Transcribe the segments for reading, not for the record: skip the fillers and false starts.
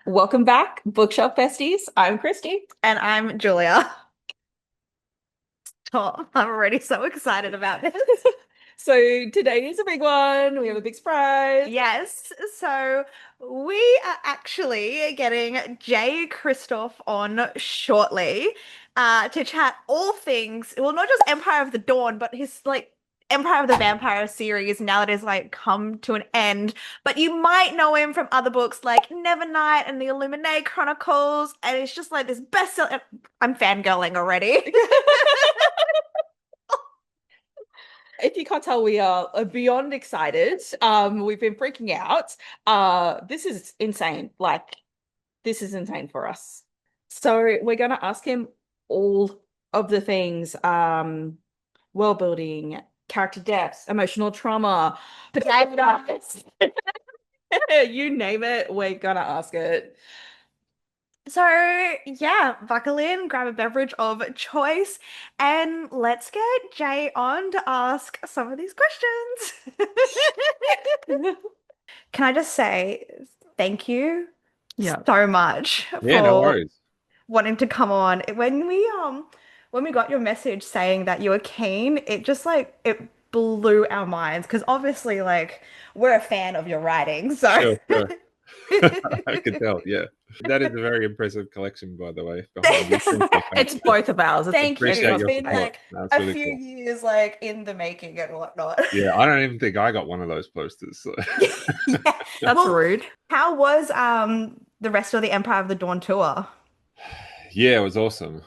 Welcome back, Bookshelf Besties. I'm Christy. And I'm Julia. Oh, I'm already so excited about this. So today is a big one. We have a big surprise. Yes, so we are actually getting Jay Kristoff on shortly to chat all things, well, not just Empire of the Dawn, but his Empire of the Vampire series now that it's come to an end. But you might know him from other books like Nevernight and the Illuminae Chronicles, and it's just like this bestseller. I'm fangirling already. If you can't tell, we are beyond excited. We've been freaking out. This is insane. This is insane for us. So we're gonna ask him all of the things, world building, character depth, emotional trauma, potatoes. You name it, we're gonna ask it. So, yeah, buckle in, grab a beverage of choice, and let's get Jay on to ask some of these questions. Can I just say thank you Yeah. so much Yeah, no for worries. wanting to come on. When we got your message saying that you were keen, it just it blew our minds because obviously we're a fan of your writing, so Sure, sure. I could tell, yeah. That is a very impressive collection, by the way, behind you. Thank you. It's both of ours. Thank you. Appreciate It's your been support. That's a really few cool. years in the making and whatnot. Yeah, I don't even think I got one of those posters. So. Yeah. That's Well, rude. how was the rest of the Empire of the Dawn tour? Yeah, it was awesome.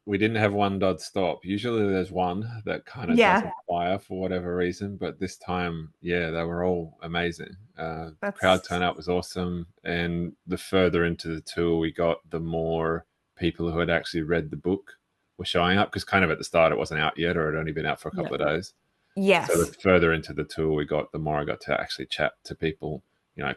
We didn't have one dud stop. Usually there's one that kind of Yeah, doesn't fire for whatever reason, but this time, yeah, they were all amazing. Crowd that's turnout was awesome, and the further into the tour we got, the more people who had actually read the book were showing up because kind of at the start it wasn't out yet or it had only been out for a Yeah. couple of days. So the yes. further into the tour we got, the more I got to actually chat to people,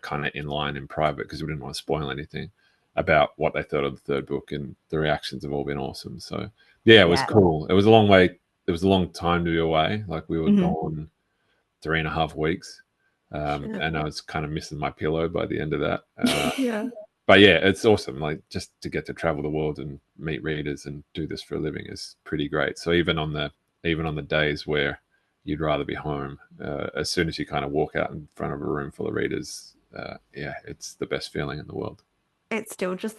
kind of in line in private because we didn't want to spoil anything about what they thought of the third book, and the reactions have all been awesome. So yeah, it was Yeah. cool. It was a long way. It was a long time to be away. Like we were Mhm. gone 3.5 weeks, Shit. and I was kind of missing my pillow by the end of that. Yeah. But yeah, it's awesome. Like just to get to travel the world and meet readers and do this for a living is pretty great. So even on the days where you'd rather be home, as soon as you kind of walk out in front of a room full of readers, yeah, it's the best feeling in the world. It still just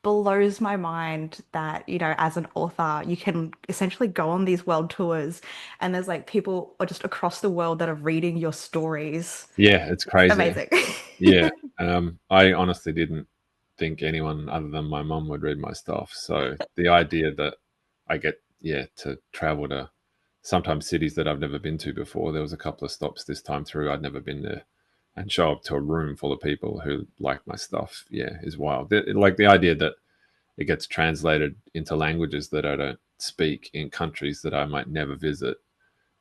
blows my mind that, as an author, you can essentially go on these world tours and there's people are just across the world that are reading your stories. Yeah, it's It's crazy. amazing. Yeah, I honestly didn't think anyone other than my mum would read my stuff. So the idea that I get, yeah, to travel to sometimes cities that I've never been to before. There was a couple of stops this time through I'd never been there, and show up to a room full of people who like my stuff. Yeah, is wild. Like the idea that it gets translated into languages that I don't speak in countries that I might never visit.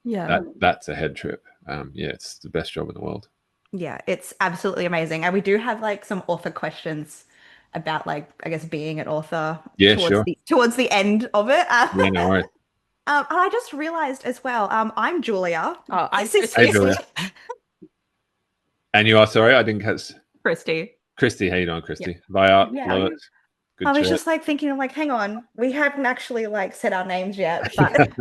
Yeah. That's a head trip. Yeah, it's the best job in the world. Yeah, it's absolutely amazing. And we do have some author questions about I guess being an author Yeah, sure. towards the end of it. Yeah, no worries. And I just realized as well, I'm Julia. Oh, I'm This is Hey, Christy. Julia. And you are sorry, I didn't catch Christy. Christy. How you doing, Yeah. Christy? Via, yeah. love it. I Good was chat. just thinking hang on, we haven't actually said our names yet, but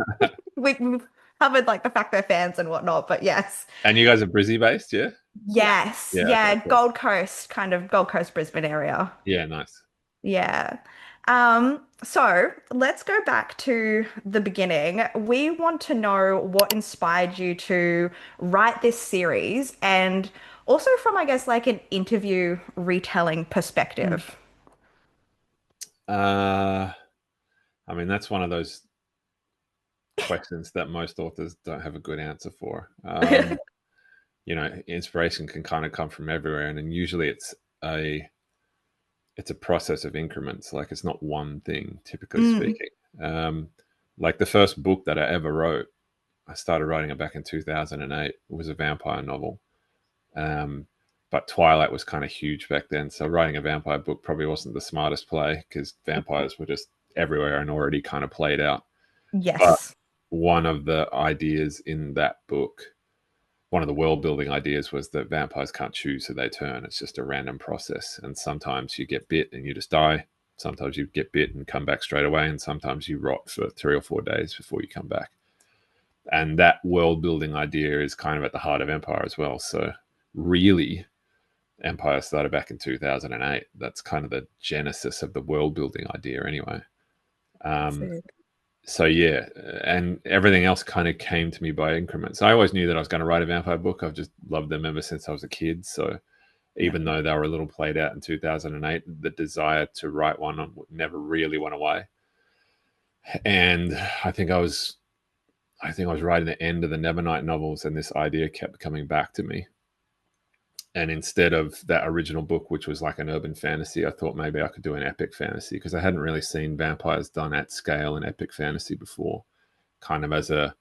we've covered the fact they're fans and whatnot. But yes. And you guys are Brizzy based, yeah? Yeah. Yes. Yeah. Okay. Yeah, Cool. Gold Coast, kind of Gold Coast, Brisbane area. Yeah. Nice. Yeah. So let's go back to the beginning. We want to know what inspired you to write this series and also from, I guess, an interview retelling Mm. perspective. Uh, I mean, that's one of those questions that most authors don't have a good answer for. Inspiration can kind of come from everywhere, and usually it's a process of increments. Like it's not one thing, typically Mm, speaking. Um, like the first book that I ever wrote, I started writing it back in 2008. It was a vampire novel. Um, but Twilight was kind of huge back then. So writing a vampire book probably wasn't the smartest play because vampires were just everywhere and already kind of played out. But yes. one of the ideas in that book one of the world building ideas was that vampires can't choose who they turn. It's just a random process. And sometimes you get bit and you just die. Sometimes you get bit and come back straight away. And sometimes you rot for 3 or 4 days before you come back. And that world building idea is kind of at the heart of Empire as well. So really, Empire started back in 2008. That's kind of the genesis of the world building idea anyway. So yeah, and everything else kind of came to me by increments. I always knew that I was going to write a vampire book. I've just loved them ever since I was a kid. So even though they were a little played out in 2008, the desire to write one never really went away. And I think I was writing the end of the Nevernight novels, and this idea kept coming back to me. And instead of that original book, which was like an urban fantasy, I thought maybe I could do an epic fantasy, because I hadn't really seen vampires done at scale in epic fantasy before, kind of as a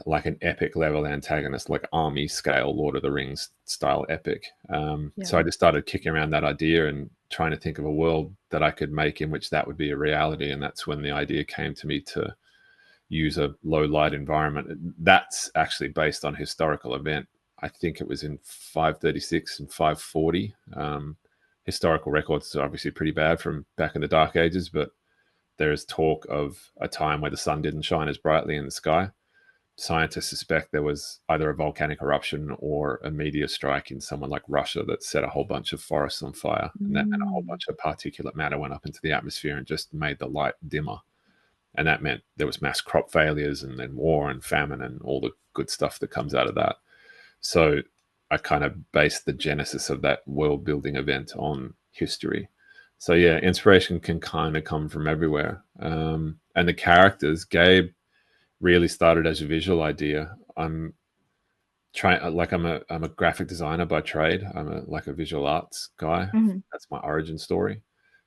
like an epic level antagonist, like army scale Lord of the Rings style epic. So I just started kicking around that idea and trying to think of a world that I could make in which that would be a reality. And that's when the idea came to me to use a low light environment. That's actually based on a historical event. I think it was in 536 and 540. Historical records are obviously pretty bad from back in the Dark Ages, but there is talk of a time where the sun didn't shine as brightly in the sky. Scientists suspect there was either a volcanic eruption or a meteor strike in somewhere like Russia that set a whole bunch of forests on fire, and a whole bunch of particulate matter went up into the atmosphere and just made the light dimmer. And that meant there was mass crop failures and then war and famine and all the good stuff that comes out of that. So I kind of based the genesis of that world building event on history. So yeah, inspiration can kind of come from everywhere. And the characters, Gabe really started as a visual idea. I'm a graphic designer by trade. I'm a visual arts guy. That's my origin story.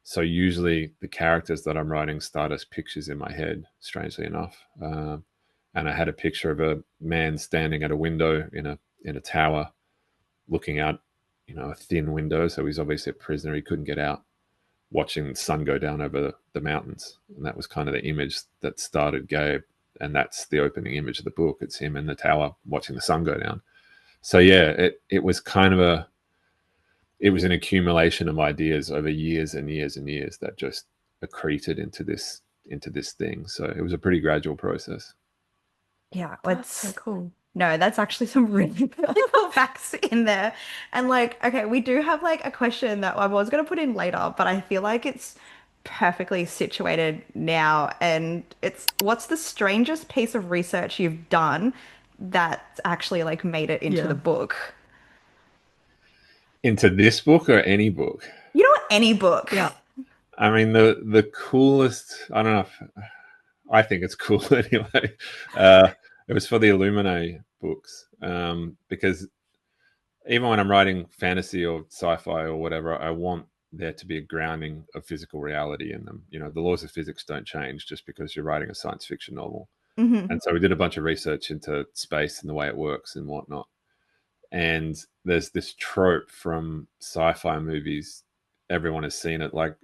So usually the characters that I'm writing start as pictures in my head, strangely enough. And I had a picture of a man standing at a window in a tower, looking out, a thin window. So he's obviously a prisoner. He couldn't get out, watching the sun go down over the mountains. And that was kind of the image that started Gabe. And that's the opening image of the book. It's him in the tower watching the sun go down. So yeah, it was kind of it was an accumulation of ideas over years and years and years that just accreted into this thing. So it was a pretty gradual process. Yeah, That's so cool. no, that's actually some really cool facts in there. And okay, we do have a question that I was gonna put in later, but I feel like it's perfectly situated now. And it's, what's the strangest piece of research you've done that actually made it into the book? Into this book or any book? You know what? Any book. Yeah. I mean, the coolest, I don't know if, I think it's cool anyway. It was for the Illuminae books, because even when I'm writing fantasy or sci-fi or whatever, I want there to be a grounding of physical reality in them. The laws of physics don't change just because you're writing a science fiction novel. And so we did a bunch of research into space and the way it works and whatnot. And there's this trope from sci-fi movies. Everyone has seen it. Like,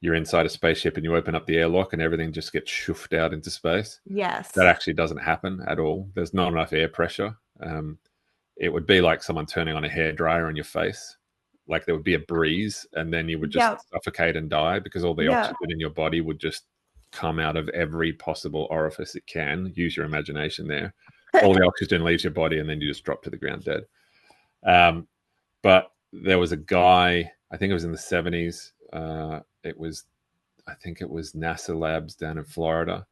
you're inside a spaceship and you open up the airlock and everything just gets shoofed out into space. Yes. That actually doesn't happen at all. There's not enough air pressure. It would be like someone turning on a hairdryer on your face. Like, there would be a breeze and then you would just suffocate and die, because all the oxygen in your body would just come out of every possible orifice it can. Use your imagination there. All the oxygen leaves your body and then you just drop to the ground dead. But there was a guy, I think it was in the 70s. I think it was NASA labs down in Florida,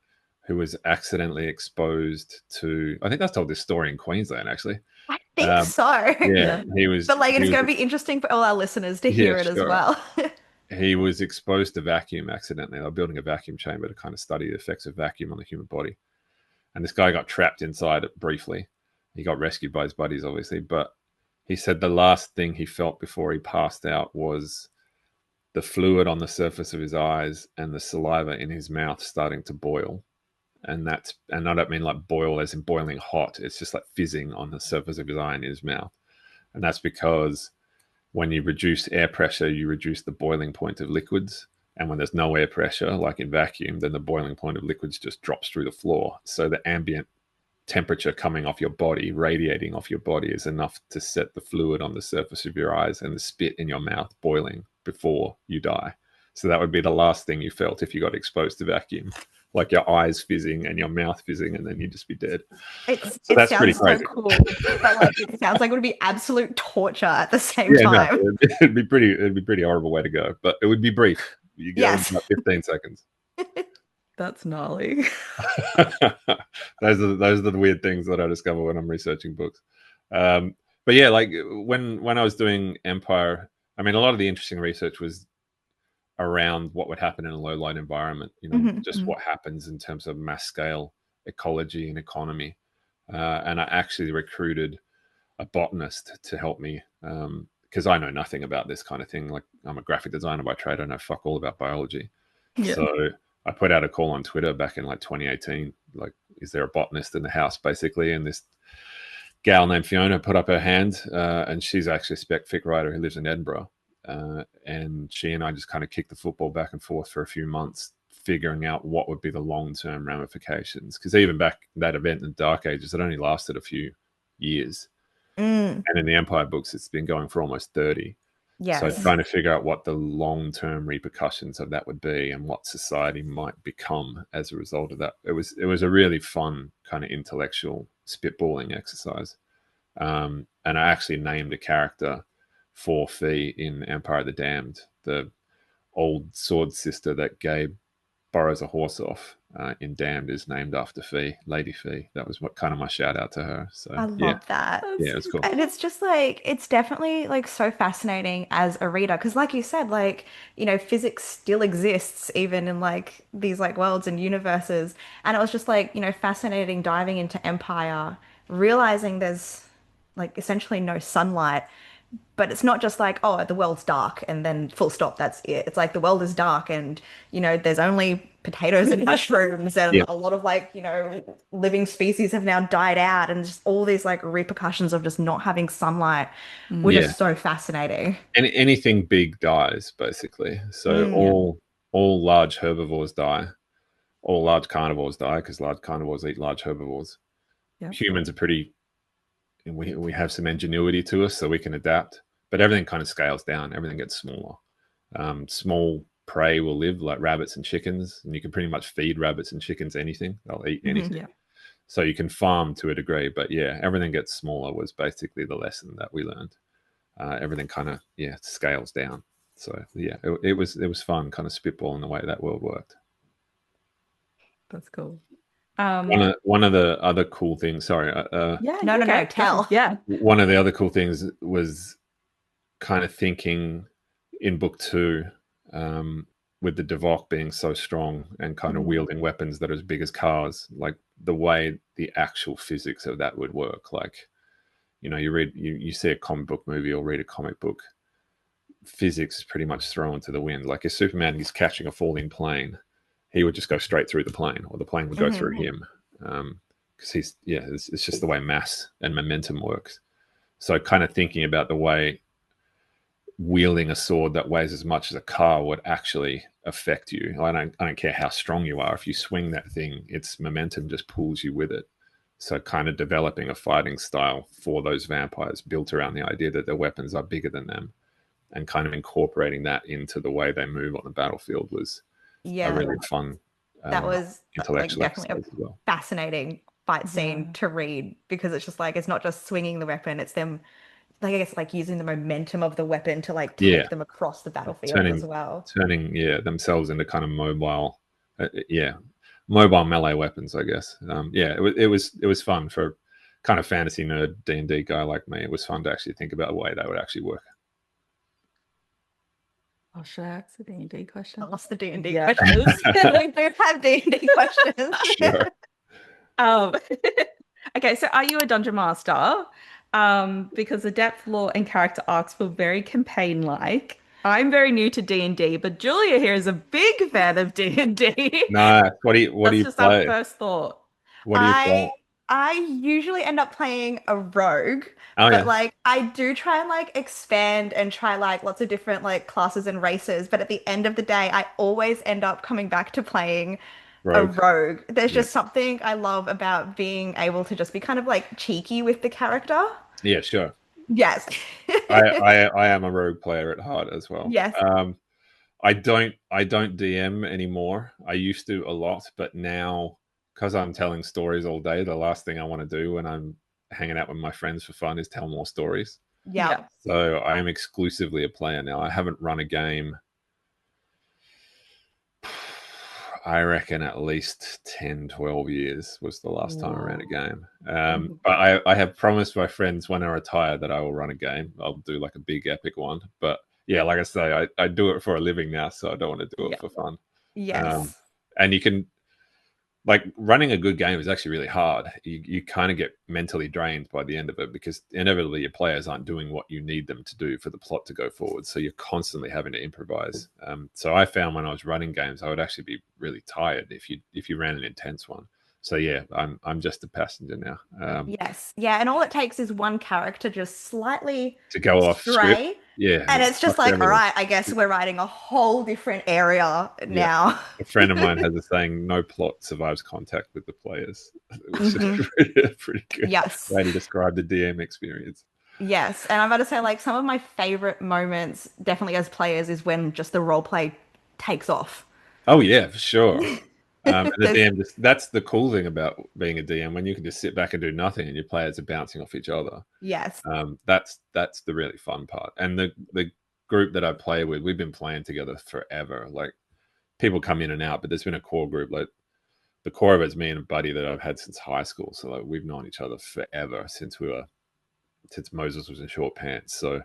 who was accidentally exposed to, I think I told this story in Queensland, actually. I think so. Yeah, he was. But it's going to be interesting for all our listeners to hear it as well. He was exposed to vacuum accidentally. They were building a vacuum chamber to kind of study the effects of vacuum on the human body. And this guy got trapped inside it briefly. He got rescued by his buddies, obviously. But he said the last thing he felt before he passed out was the fluid on the surface of his eyes and the saliva in his mouth starting to boil. And I don't mean like boil as in boiling hot. It's just like fizzing on the surface of his eye and his mouth. And that's because when you reduce air pressure, you reduce the boiling point of liquids. And when there's no air pressure, like in vacuum, then the boiling point of liquids just drops through the floor. So the ambient temperature coming off your body, radiating off your body, is enough to set the fluid on the surface of your eyes and the spit in your mouth boiling before you die. So that would be the last thing you felt if you got exposed to vacuum, like your eyes fizzing and your mouth fizzing, and then you'd just be dead. So It that's pretty sounds so crazy. cool, but like it sounds like it would be absolute torture at the same Yeah, no, time. it'd be pretty horrible way to go, but it would be brief. You go in Yes. about 15 seconds. That's gnarly. Those are the weird things that I discover when I'm researching books. But yeah, like when I was doing Empire, I mean, a lot of the interesting research was around what would happen in a low light environment. Just what happens in terms of mass scale ecology and economy. And I actually recruited a botanist to help me because I know nothing about this kind of thing. Like, I'm a graphic designer by trade. I know fuck all about biology. Yeah. So I put out a call on Twitter back in like 2018. Like, is there a botanist in the house, basically? And this gal named Fiona put up her hand, and she's actually a spec fic writer who lives in Edinburgh. And she and I just kind of kicked the football back and forth for a few months, figuring out what would be the long-term ramifications. Because even back that event in the Dark Ages, it only lasted a few years. Mm, And in the Empire books, it's been going for almost 30. So yes. trying to figure out what the long-term repercussions of that would be and what society might become as a result of that. It was a really fun kind of intellectual spitballing exercise. And I actually named a character for Fee in Empire of the Damned, the old sword sister that Gabe borrows a horse off in Damned is named after Fee, Lady Fee. That was what kind of my shout out to her. So I yeah, love that. yeah, it was cool. And it's just like, it's definitely like so fascinating as a reader. Because, like you said, like, physics still exists even in like these like worlds and universes. And it was just like, fascinating diving into Empire, realizing there's like essentially no sunlight. But it's not just like, oh, the world's dark and then full stop, that's it. It's like the world is dark and, there's only potatoes and mushrooms and Yeah, a lot of like, living species have now died out and just all these like repercussions of just not having sunlight were Mm. yeah. just so fascinating. And anything big dies basically. So Mm, Yeah. all large herbivores die. All large carnivores die because large carnivores eat large herbivores. Yeah. Humans are pretty. We have some ingenuity to us, so we can adapt. But everything kind of scales down. Everything gets smaller. Small prey will live like rabbits and chickens, and you can pretty much feed rabbits and chickens anything. They'll eat anything. Yeah. So you can farm to a degree, but yeah, everything gets smaller was basically the lesson that we learned. Everything kind of scales down. So yeah, it was fun, kind of spitballing the way that world worked. That's cool. One of the other cool things. Sorry, Yeah, no, no, no, go. tell. Yeah. one of the other cool things was kind of thinking in book two, with the Devok being so strong and kind of wielding weapons that are as big as cars, like the way the actual physics of that would work. Like, you see a comic book movie or read a comic book, physics is pretty much thrown to the wind. Like if Superman is catching a falling plane, he would just go straight through the plane, or the plane would go through him. Because it's just the way mass and momentum works. So kind of thinking about the way wielding a sword that weighs as much as a car would actually affect you. I don't care how strong you are. If you swing that thing, its momentum just pulls you with it. So kind of developing a fighting style for those vampires built around the idea that their weapons are bigger than them, and kind of incorporating that into the way they move on the battlefield was a Yeah, really fun that was like intellectual definitely exercise as well. a fascinating fight scene Yeah. to read because it's just like, it's not just swinging the weapon, it's them, like, I guess, like using the momentum of the weapon to like Yeah, take them across the battlefield as turning well. turning themselves into kind of mobile melee weapons, I guess. It was fun for kind of fantasy nerd D&D guy like me. It was fun to actually think about the way that would actually work. Oh, should I ask the D&D question? Ask the D&D Yeah. questions. We do have D&D questions. Sure. Um, okay, so are you a dungeon master? Because the depth, lore, and character arcs feel very campaign-like. I'm very new to D&D, but Julia here is a big fan of D&D. No, what do That's you just our play? first thought. What do you I play? I usually end up playing a rogue, Oh but yeah. like I do try and like expand and try like lots of different like classes and races, but at the end of the day, I always end up coming back to playing a Rogue. rogue. There's Yeah. just something I love about being able to just be kind of like cheeky with the character. Yeah, sure. Yes. I am a rogue player at heart as well. Yes. I don't DM anymore. I used to a lot, but now because I'm telling stories all day, the last thing I want to do when I'm hanging out with my friends for fun is tell more stories. Yeah. Yeah. So I am exclusively a player now. I haven't run a game, I reckon at least 10, 12 years was the last time I ran a game. Mhm. But I have promised my friends when I retire that I will run a game. I'll do like a big epic one. But yeah, like I say, I do it for a living now, so I don't want to do it Yeah. for fun. Um, Yes. and you can, like, running a good game is actually really hard. You kind of get mentally drained by the end of it because inevitably your players aren't doing what you need them to do for the plot to go forward. So you're constantly having to improvise. So I found when I was running games, I would actually be really tired if you ran an intense one. So yeah, I'm just a passenger now. Yes. Yeah. And all it takes is one character just slightly To go off script, stray. yeah, And it it's just fucks like, all everything. right, I guess we're writing a whole different area Yeah. now. A friend of mine has a saying, no plot survives contact with the players, which is Hmm. pretty good Yes. way to describe the DM experience. Yes. And I'm about to say, like, some of my favorite moments, definitely as players, is when just the role play takes off. Oh yeah, for sure. And the There's, DM that's the cool thing about being a DM when you can just sit back and do nothing and your players are bouncing off each other. yes. That's the really fun part. And the group that I play with, we've been playing together forever. Like people come in and out, but there's been a core group. Like the core of it's me and a buddy that I've had since high school. So like we've known each other forever since Moses was in short pants. So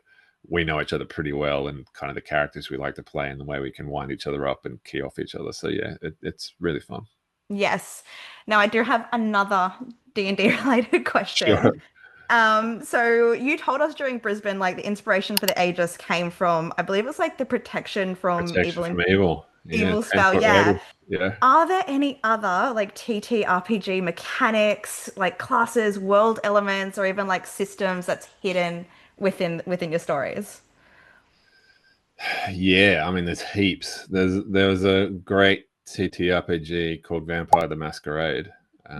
we know each other pretty well and kind of the characters we like to play and the way we can wind each other up and key off each other. So yeah, it's really fun. Yes. Now I do have another D&D related question. Sure. So you told us during Brisbane, like the inspiration for the Aegis came from, I believe it was like the protection from Protection evil and from evil. Yeah, evil 10 spell. foot Yeah. radius. Yeah. Are there any other like TTRPG mechanics, like classes, world elements, or even like systems that's hidden within your stories? Yeah, I mean, there's heaps. There was a great TTRPG called Vampire the Masquerade,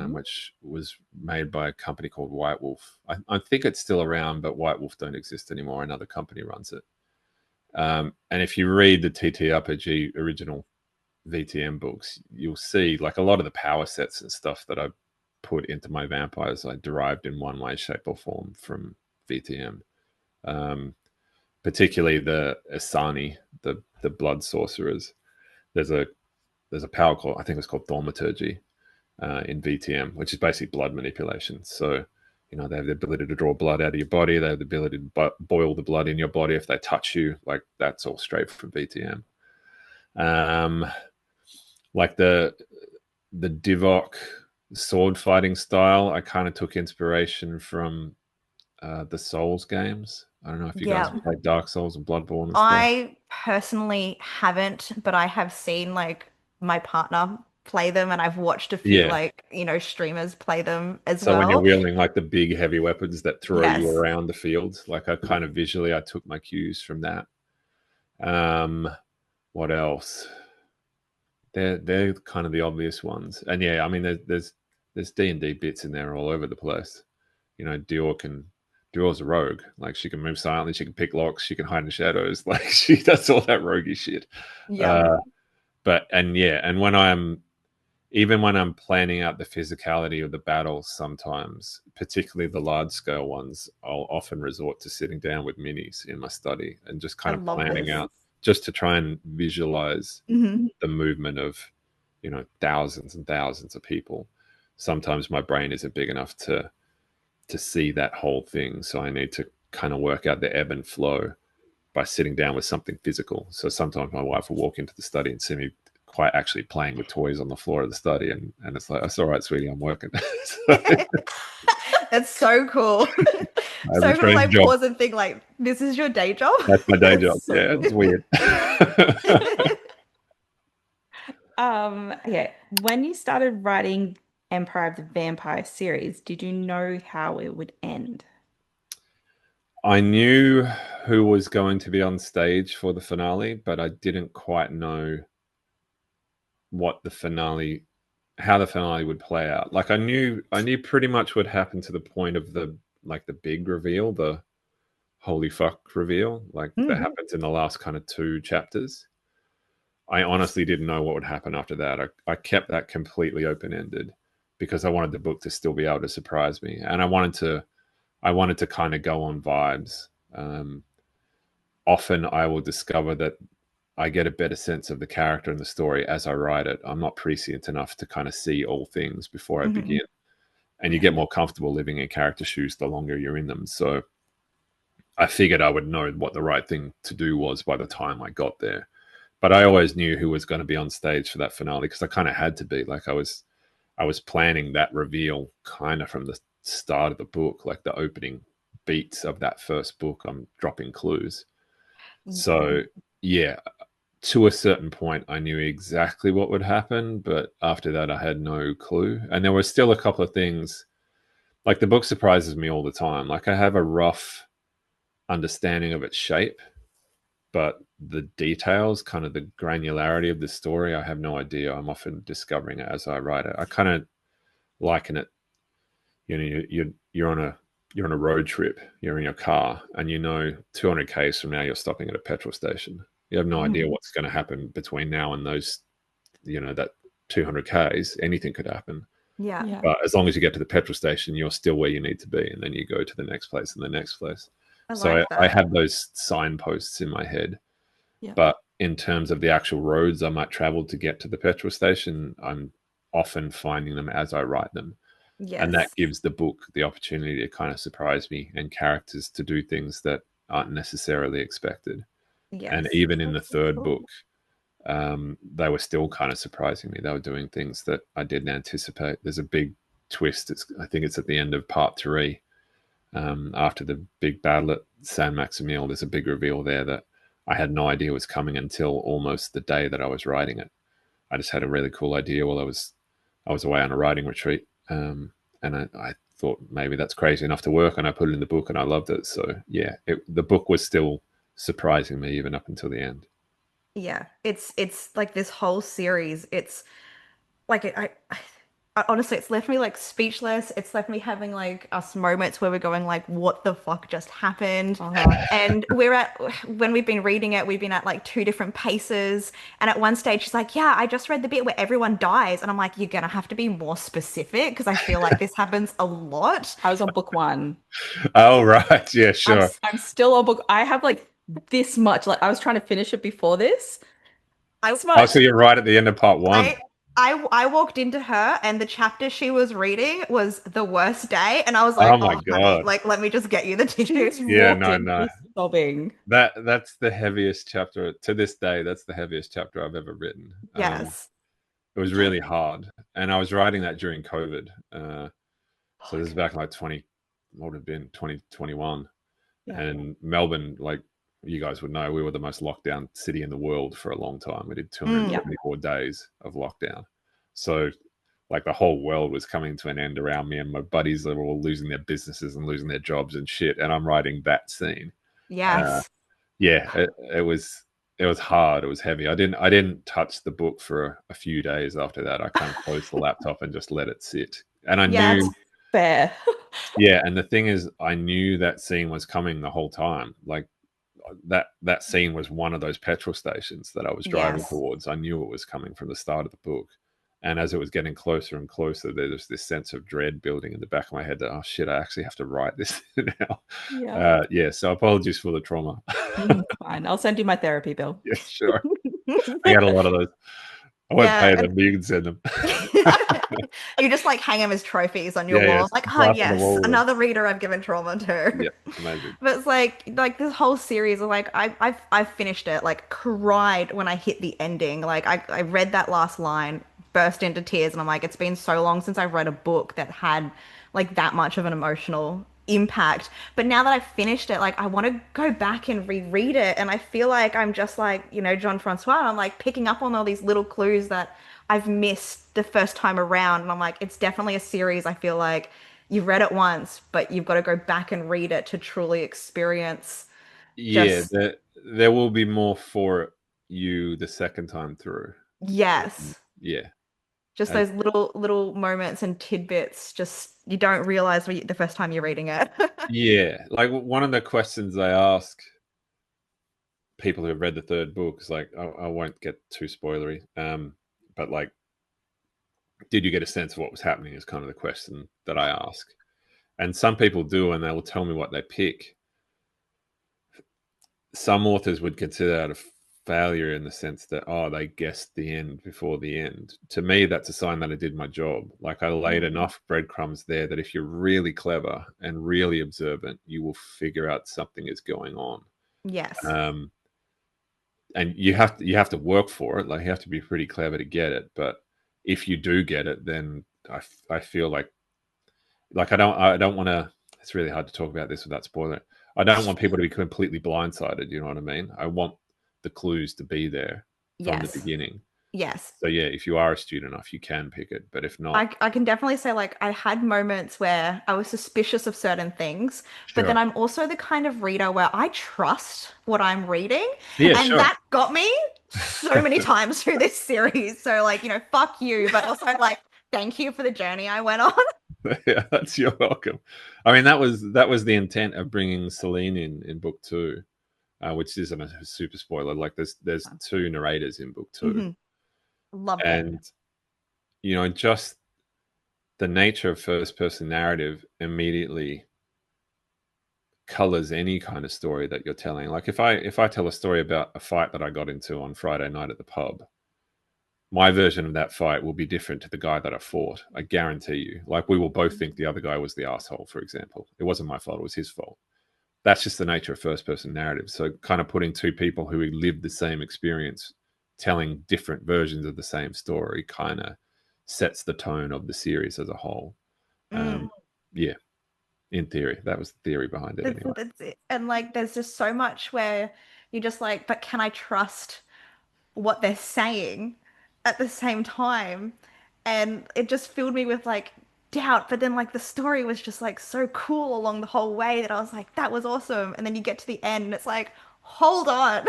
which was made by a company called White Wolf. I think it's still around, but White Wolf don't exist anymore. Another company runs it. And if you read the TTRPG original VTM books, you'll see like a lot of the power sets and stuff that I put into my vampires, I derived in one way, shape, or form from VTM. Um, Particularly the Asani, the blood sorcerers. There's a there's a power called, I think it's called thaumaturgy in VTM, which is basically blood manipulation. So they have the ability to draw blood out of your body. They have the ability to boil the blood in your body if they touch you. Like that's all straight from VTM. Um, like the Divok sword fighting style, I kind of took inspiration from the Souls games. I don't know if you guys Yeah. have played Dark Souls and Bloodborne and stuff. I personally haven't, but I have seen like my partner play them and I've watched a few Yeah. like, streamers play them as So when you're well. wielding like the big heavy weapons that throw you Yes. around the field, like I kind of visually, I took my cues from that. Um, what else? They're kind of the obvious ones, and yeah, I mean there's D&D bits in there all over the place. Dior's a rogue. Like she can move silently, she can pick locks, she can hide in shadows. Like she does all that roguey shit. Yeah. Uh, and even when I'm planning out the physicality of the battles, sometimes, particularly the large scale ones, I'll often resort to sitting down with minis in my study and just I kind of love planning this. out just to try and visualize Hmm. the movement of, thousands and thousands of people. Sometimes my brain isn't big enough to see that whole thing. So I need to kind of work out the ebb and flow by sitting down with something physical. So sometimes my wife will walk into the study and see me quite actually playing with toys on the floor of the study, and it's like, that's all right, sweetie, I'm working. So I That's so cool. have So a I'm gonna strange like job. pause and think like, this is your day job? That's my day job. That's so Yeah, it's cool. weird. Yeah. When you started writing Empire of the Vampire series, did you know how it would end? I knew who was going to be on stage for the finale, but I didn't quite know what the finale how the finale would play out. Like I knew pretty much what happened to the point of the big reveal, the holy fuck reveal, like that Mm. happens in the last kind of two chapters. I honestly didn't know what would happen after that. I kept that completely open ended because I wanted the book to still be able to surprise me, and I wanted to kind of go on vibes. Um, Often I will discover that I get a better sense of the character and the story as I write it. I'm not prescient enough to kind of see all things before I Hmm. begin. And you get more comfortable living in character shoes the longer you're in them. So I figured I would know what the right thing to do was by the time I got there. But I always knew who was going to be on stage for that finale because I kind of had to be. Like I was planning that reveal kind of from the start of the book, like the opening beats of that first book. I'm dropping clues. So yeah, to a certain point, I knew exactly what would happen, but after that, I had no clue. And there were still a couple of things. Like the book surprises me all the time. Like I have a rough understanding of its shape, but the details, kind of the granularity of the story, I have no idea. I'm often discovering it as I write it. I kind of liken it. You're on a road trip. You're in your car, and 200 k's from now you're stopping at a petrol station. You have no idea Mm. what's going to happen between now and those. That 200 k's. Anything could happen. Yeah, Yeah. But as long as you get to the petrol station, you're still where you need to be, and then you go to the next place and the next place. I So I, like I that. have those signposts in my head. Yeah. But in terms of the actual roads I might travel to get to the petrol station, I'm often finding them as I write them. And that Yes. gives the book the opportunity to kind of surprise me and characters to do things that aren't necessarily expected. And Yes. even in the That's so third cool. book, they were still kind of surprising me. They were doing things that I didn't anticipate. There's a big twist. I think it's at the end of part three. After the big battle at San Maximil, there's a big reveal there that I had no idea was coming until almost the day that I was writing it. I just had a really cool idea while I was away on a writing retreat, and I thought maybe that's crazy enough to work, and I put it in the book, and I loved it. So yeah, the book was still surprising me even up until the end. Yeah. It's like this whole series. It's like honestly, it's left me like speechless. It's left me having like us moments where we're going like, what the fuck just happened? Uh-huh. And when we've been reading it, we've been at like two different paces. And at one stage, she's like, yeah, I just read the bit where everyone dies. And I'm like, you're gonna have to be more specific because I feel like this happens a lot. I was on book one. Oh right, yeah, sure. I'm still on book. I have like this much. Like I was trying to finish it before this. I This Oh, much. so you're right at the end of part one. I I walked into her and the chapter she was reading was the worst day, and I was like, Oh my "Oh, honey, god. like let me just get you the She tissue." just Yeah, walked no, in no. just sobbing. That's the heaviest chapter to this day. That's the heaviest chapter I've ever written. Yes. It was really hard, and I was writing that during COVID. So this is back in like 20, what would have been 2021, Yeah. and Melbourne, like you guys would know, we were the most locked down city in the world for a long time. We did Mm. Yeah. 274 days of lockdown. So like the whole world was coming to an end around me, and my buddies were all losing their businesses and losing their jobs and shit. And I'm writing that scene. Uh, Yes. yeah, it was hard. It was heavy. I didn't touch the book for a few days after that. I kind of closed the laptop and just let it sit. And I Yeah. knew, Fair. yeah. And the thing is, I knew that scene was coming the whole time. Like that scene was one of those petrol stations that I was driving Yes. towards. I knew it was coming from the start of the book. And as it was getting closer and closer, there was this sense of dread building in the back of my head that, oh shit, I actually have to write this now. Yeah. Yeah, so apologies for the trauma. Fine. I'll send you my therapy bill. Yeah, sure. I got a lot of those. I won't Yeah, pay and them, but you can send them. you just like hang them as trophies on your Yeah, yeah, wall. Like, oh plaster the yes, wall with them. another reader I've given trauma to. Yeah, amazing. But it's like this whole series of like I've finished it, like cried when I hit the ending. Like I read that last line, burst into tears, and I'm like, it's been so long since I've read a book that had like that much of an emotional impact. But now that I've finished it, like I want to go back and reread it, and I feel like I'm just like, John Francois, and I'm like picking up on all these little clues that I've missed the first time around. And I'm like, it's definitely a series I feel like you've read it once, but you've got to go back and read it to truly experience Yeah, just there will be more for you the second time through. yes. Yeah. Just those little moments and tidbits, just you don't realize the first time you're reading it. Yeah, like one of the questions I ask people who have read the third book is like, I won't get too spoilery, but like, did you get a sense of what was happening? Is kind of the question that I ask, and some people do, and they will tell me what they pick. Some authors would consider that a failure in the sense that, oh, they guessed the end before the end. To me, that's a sign that I did my job. Like I laid enough breadcrumbs there that if you're really clever and really observant, you will figure out something is going on. Yes. And you have to work for it. Like you have to be pretty clever to get it. But if you do get it, then I feel like I don't want to. It's really hard to talk about this without spoiling it. I don't want people to be completely blindsided. You know what I mean? I want the clues to be there from the Yes. beginning. Yes. So yeah, if you are astute enough, you can pick it. But if not, I can definitely say like I had moments where I was suspicious of certain things, but then sure, I'm also the kind of reader where I trust what I'm reading, yeah, and sure. that got me so many times through this series. So like, fuck you, but also like thank you for the journey I went on. Yeah, you're welcome. I mean, that was the intent of bringing Celine in book two, which isn't a super spoiler. Like there's two narrators in book two, Mhm. Loved it. and just the nature of first person narrative immediately colors any kind of story that you're telling. Like if I tell a story about a fight that I got into on Friday night at the pub, my version of that fight will be different to the guy that I fought. I guarantee you. Like we will both think the other guy was the asshole, for example. It wasn't my fault, it was his fault. That's just the nature of first person narrative. So kind of putting two people who lived the same experience telling different versions of the same story kind of sets the tone of the series as a whole. Mm. Yeah, in theory, that was the theory behind it anyway. That's it. And like there's just so much where you're just like, but can I trust what they're saying at the same time? And it just filled me with like doubt, but then like the story was just like so cool along the whole way that I was like, that was awesome. And then you get to the end and it's like, hold on.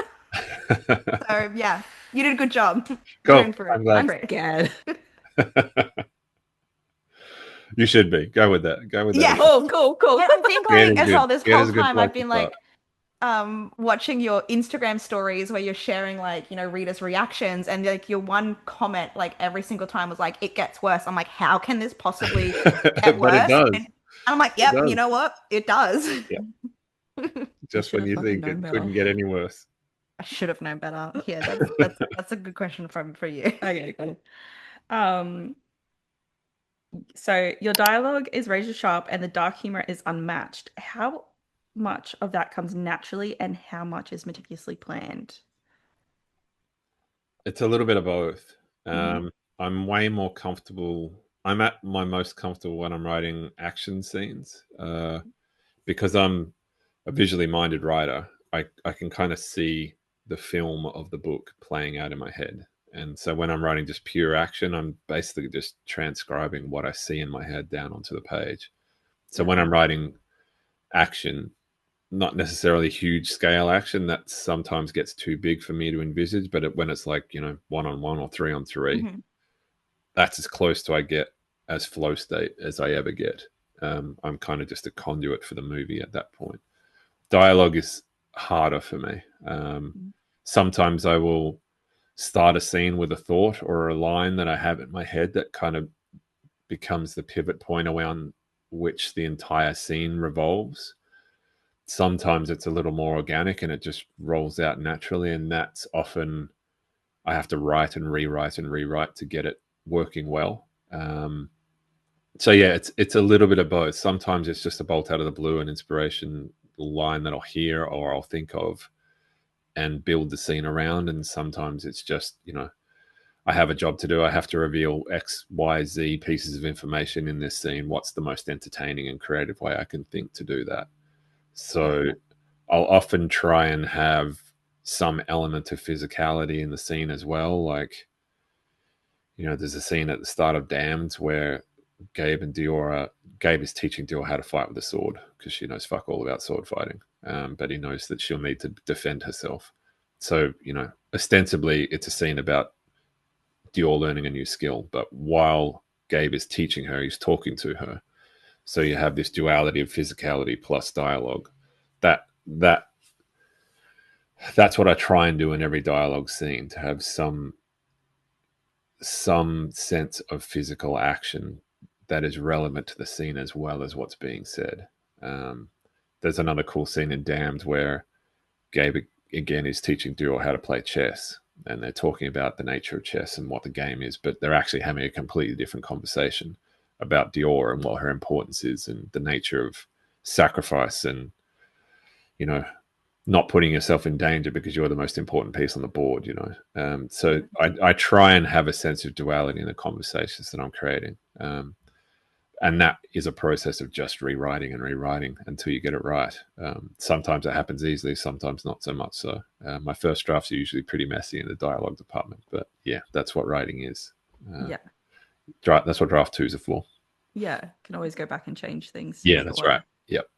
So yeah, you did a good job. Through Cool. and through. I'm glad. I'm scared. You should be. Go with that. Go with that. Yeah. Oh, cool. And I think Scared like is as good. well this Scared whole is a good time place I've to been start. like watching your Instagram stories where you're sharing like, readers' reactions and like your one comment like every single time was like, it gets worse. I'm like, how can this possibly get But it worse? does. And I'm like, It yep, you does. know what? It does. Yeah. You Just should when have you fucking think known it better. couldn't get any worse. I should have known better. Yeah, that's a good question from for you. Okay, got it. Um, so your dialogue is razor sharp and the dark humor is unmatched. How much of that comes naturally and how much is meticulously planned? It's a little bit of both. Mhm. I'm way more comfortable. I'm at my most comfortable when I'm writing action scenes because I'm a visually minded writer. I can kind of see the film of the book playing out in my head. And so when I'm writing just pure action, I'm basically just transcribing what I see in my head down onto the page. So Yeah. when I'm writing action, not necessarily huge scale action, that sometimes gets too big for me to envisage. But when it's like, one on one or three on three, Mhm. that's as close to I get as flow state as I ever get. I'm kind of just a conduit for the movie at that point. Dialogue is harder for me. Sometimes I will start a scene with a thought or a line that I have in my head that kind of becomes the pivot point around which the entire scene revolves. Sometimes it's a little more organic and it just rolls out naturally. And that's often I have to write and rewrite to get it working well. So yeah, it's a little bit of both. Sometimes it's just a bolt out of the blue, an inspiration line that I'll hear or I'll think of and build the scene around. And sometimes it's just, I have a job to do. I have to reveal X, Y, Z pieces of information in this scene. What's the most entertaining and creative way I can think to do that? So I'll often try and have some element of physicality in the scene as well. Like, there's a scene at the start of Damned where Gabe is teaching Dior how to fight with a sword because she knows fuck all about sword fighting. But he knows that she'll need to defend herself. So, ostensibly it's a scene about Dior learning a new skill, but while Gabe is teaching her, he's talking to her. So you have this duality of physicality plus dialogue. That that's what I try and do in every dialogue scene, to have some sense of physical action that is relevant to the scene as well as what's being said. There's another cool scene in Damned where Gabe again is teaching Dior how to play chess, and they're talking about the nature of chess and what the game is, but they're actually having a completely different conversation about Dior and what her importance is and the nature of sacrifice and, you know, not putting yourself in danger because you're the most important piece on the board, you know. So I try and have a sense of duality in the conversations that I'm creating. And that is a process of just rewriting and rewriting until you get it right. Sometimes it happens easily, sometimes not so much so. My first drafts are usually pretty messy in the dialogue department, but yeah, that's what writing is. Yeah. That's what draft twos are for. Yeah. Can always go back and change things. Yeah, that's right. Yep.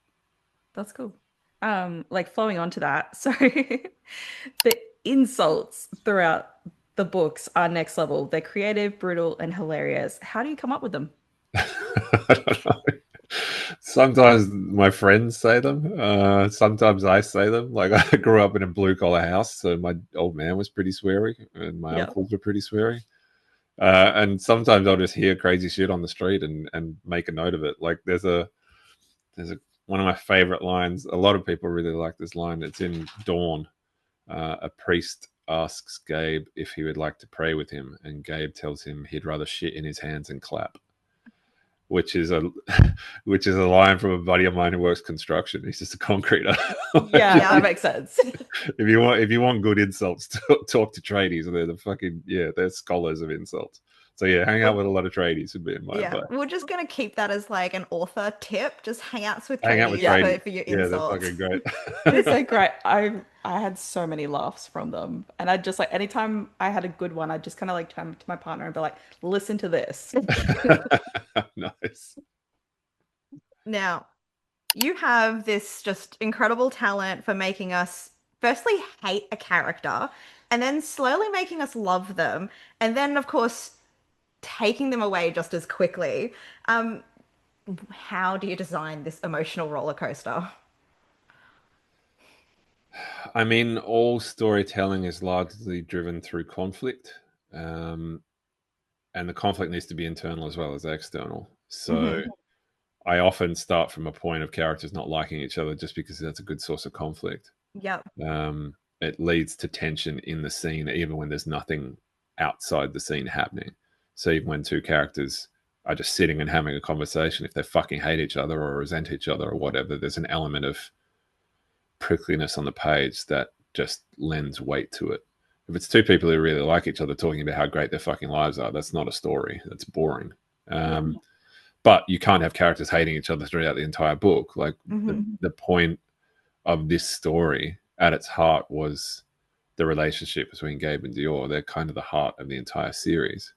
That's cool. Like flowing onto that. So the insults throughout the books are next level. They're creative, brutal, and hilarious. How do you come up with them? I don't know. Sometimes my friends say them. Sometimes I say them. Like, I grew up in a blue collar house, so my old man was pretty sweary, and my uncles were pretty sweary. And sometimes I'll just hear crazy shit on the street and make a note of it. Like, there's a one of my favorite lines. A lot of people really like this line. It's in Dawn. A priest asks Gabe if he would like to pray with him, and Gabe tells him he'd rather shit in his hands and clap. Which is a line from a buddy of mine who works construction. He's just a concreter. Yeah, that makes sense. If you want good insults, talk to tradies. They're scholars of insults. So yeah, hang out with a lot of tradies would be in my advice. We're just gonna keep that as like an author tip. Just hang out with tradies for your insults. They're fucking great. It's so great. I had so many laughs from them, and I just like anytime I had a good one, I just kind of like turn to my partner and be like, "Listen to this." Nice. Now, you have this just incredible talent for making us firstly hate a character, and then slowly making us love them, and then of course taking them away just as quickly. How do you design this emotional roller coaster? I mean, all storytelling is largely driven through conflict, and the conflict needs to be internal as well as external. So I often start from a point of characters not liking each other just because that's a good source of conflict. Yep. It leads to tension in the scene, even when there's nothing outside the scene happening. So even when two characters are just sitting and having a conversation, if they fucking hate each other or resent each other or whatever, there's an element of prickliness on the page that just lends weight to it. If it's two people who really like each other talking about how great their fucking lives are, that's not a story. That's boring. But you can't have characters hating each other throughout the entire book. Like the point of this story at its heart was the relationship between Gabe and Dior. They're kind of the heart of the entire series.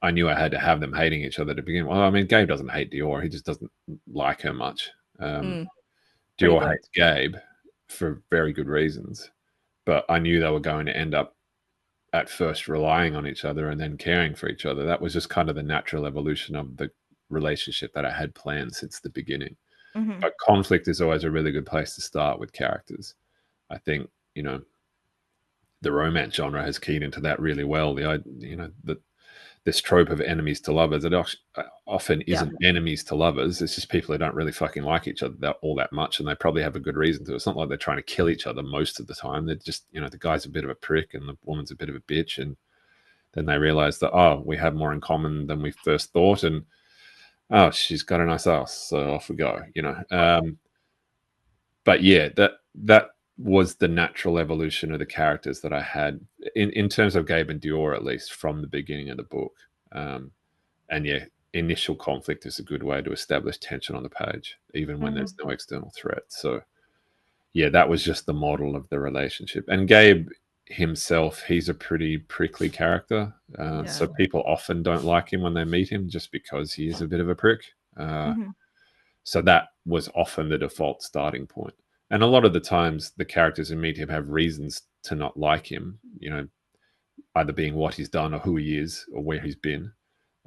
I knew I had to have them hating each other to begin with. Well, I mean, Gabe doesn't hate Dior. He just doesn't like her much. Dior hates Gabe for very good reasons. But I knew they were going to end up at first relying on each other and then caring for each other. That was just kind of the natural evolution of the relationship that I had planned since the beginning. But conflict is always a really good place to start with characters. I think, the romance genre has keyed into that really well. This trope of enemies to lovers, it often isn't enemies to lovers. It's just people who don't really fucking like each other all that much, and they probably have a good reason to. It's not like they're trying to kill each other most of the time. They're just, the guy's a bit of a prick and the woman's a bit of a bitch, and then they realize that, we have more in common than we first thought, and she's got a nice ass, so off we go, But yeah, that was the natural evolution of the characters that I had in terms of Gabe and Dior, at least from the beginning of the book. And yeah, initial conflict is a good way to establish tension on the page, even when there's no external threat. So yeah, that was just the model of the relationship. And Gabe himself, he's a pretty prickly character. So people often don't like him when they meet him just because he is a bit of a prick. So that was often the default starting point. And a lot of the times the characters who meet him have reasons to not like him. either being what he's done or who he is or where he's been,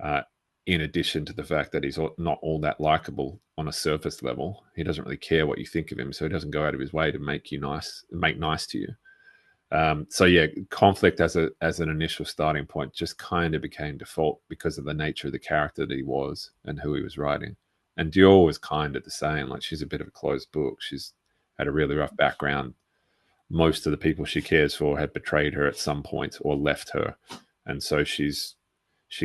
uh, in addition to the fact that he's not all that likable on a surface level. He doesn't really care what you think of him, so he doesn't go out of his way to make nice to you. So yeah, conflict as an initial starting point just kind of became default because of the nature of the character that he was and who he was writing. And Dior was kind of the same. Like, she's a bit of a closed book. She's had a really rough background. Most of the people she cares for had betrayed her at some point or left her, and so she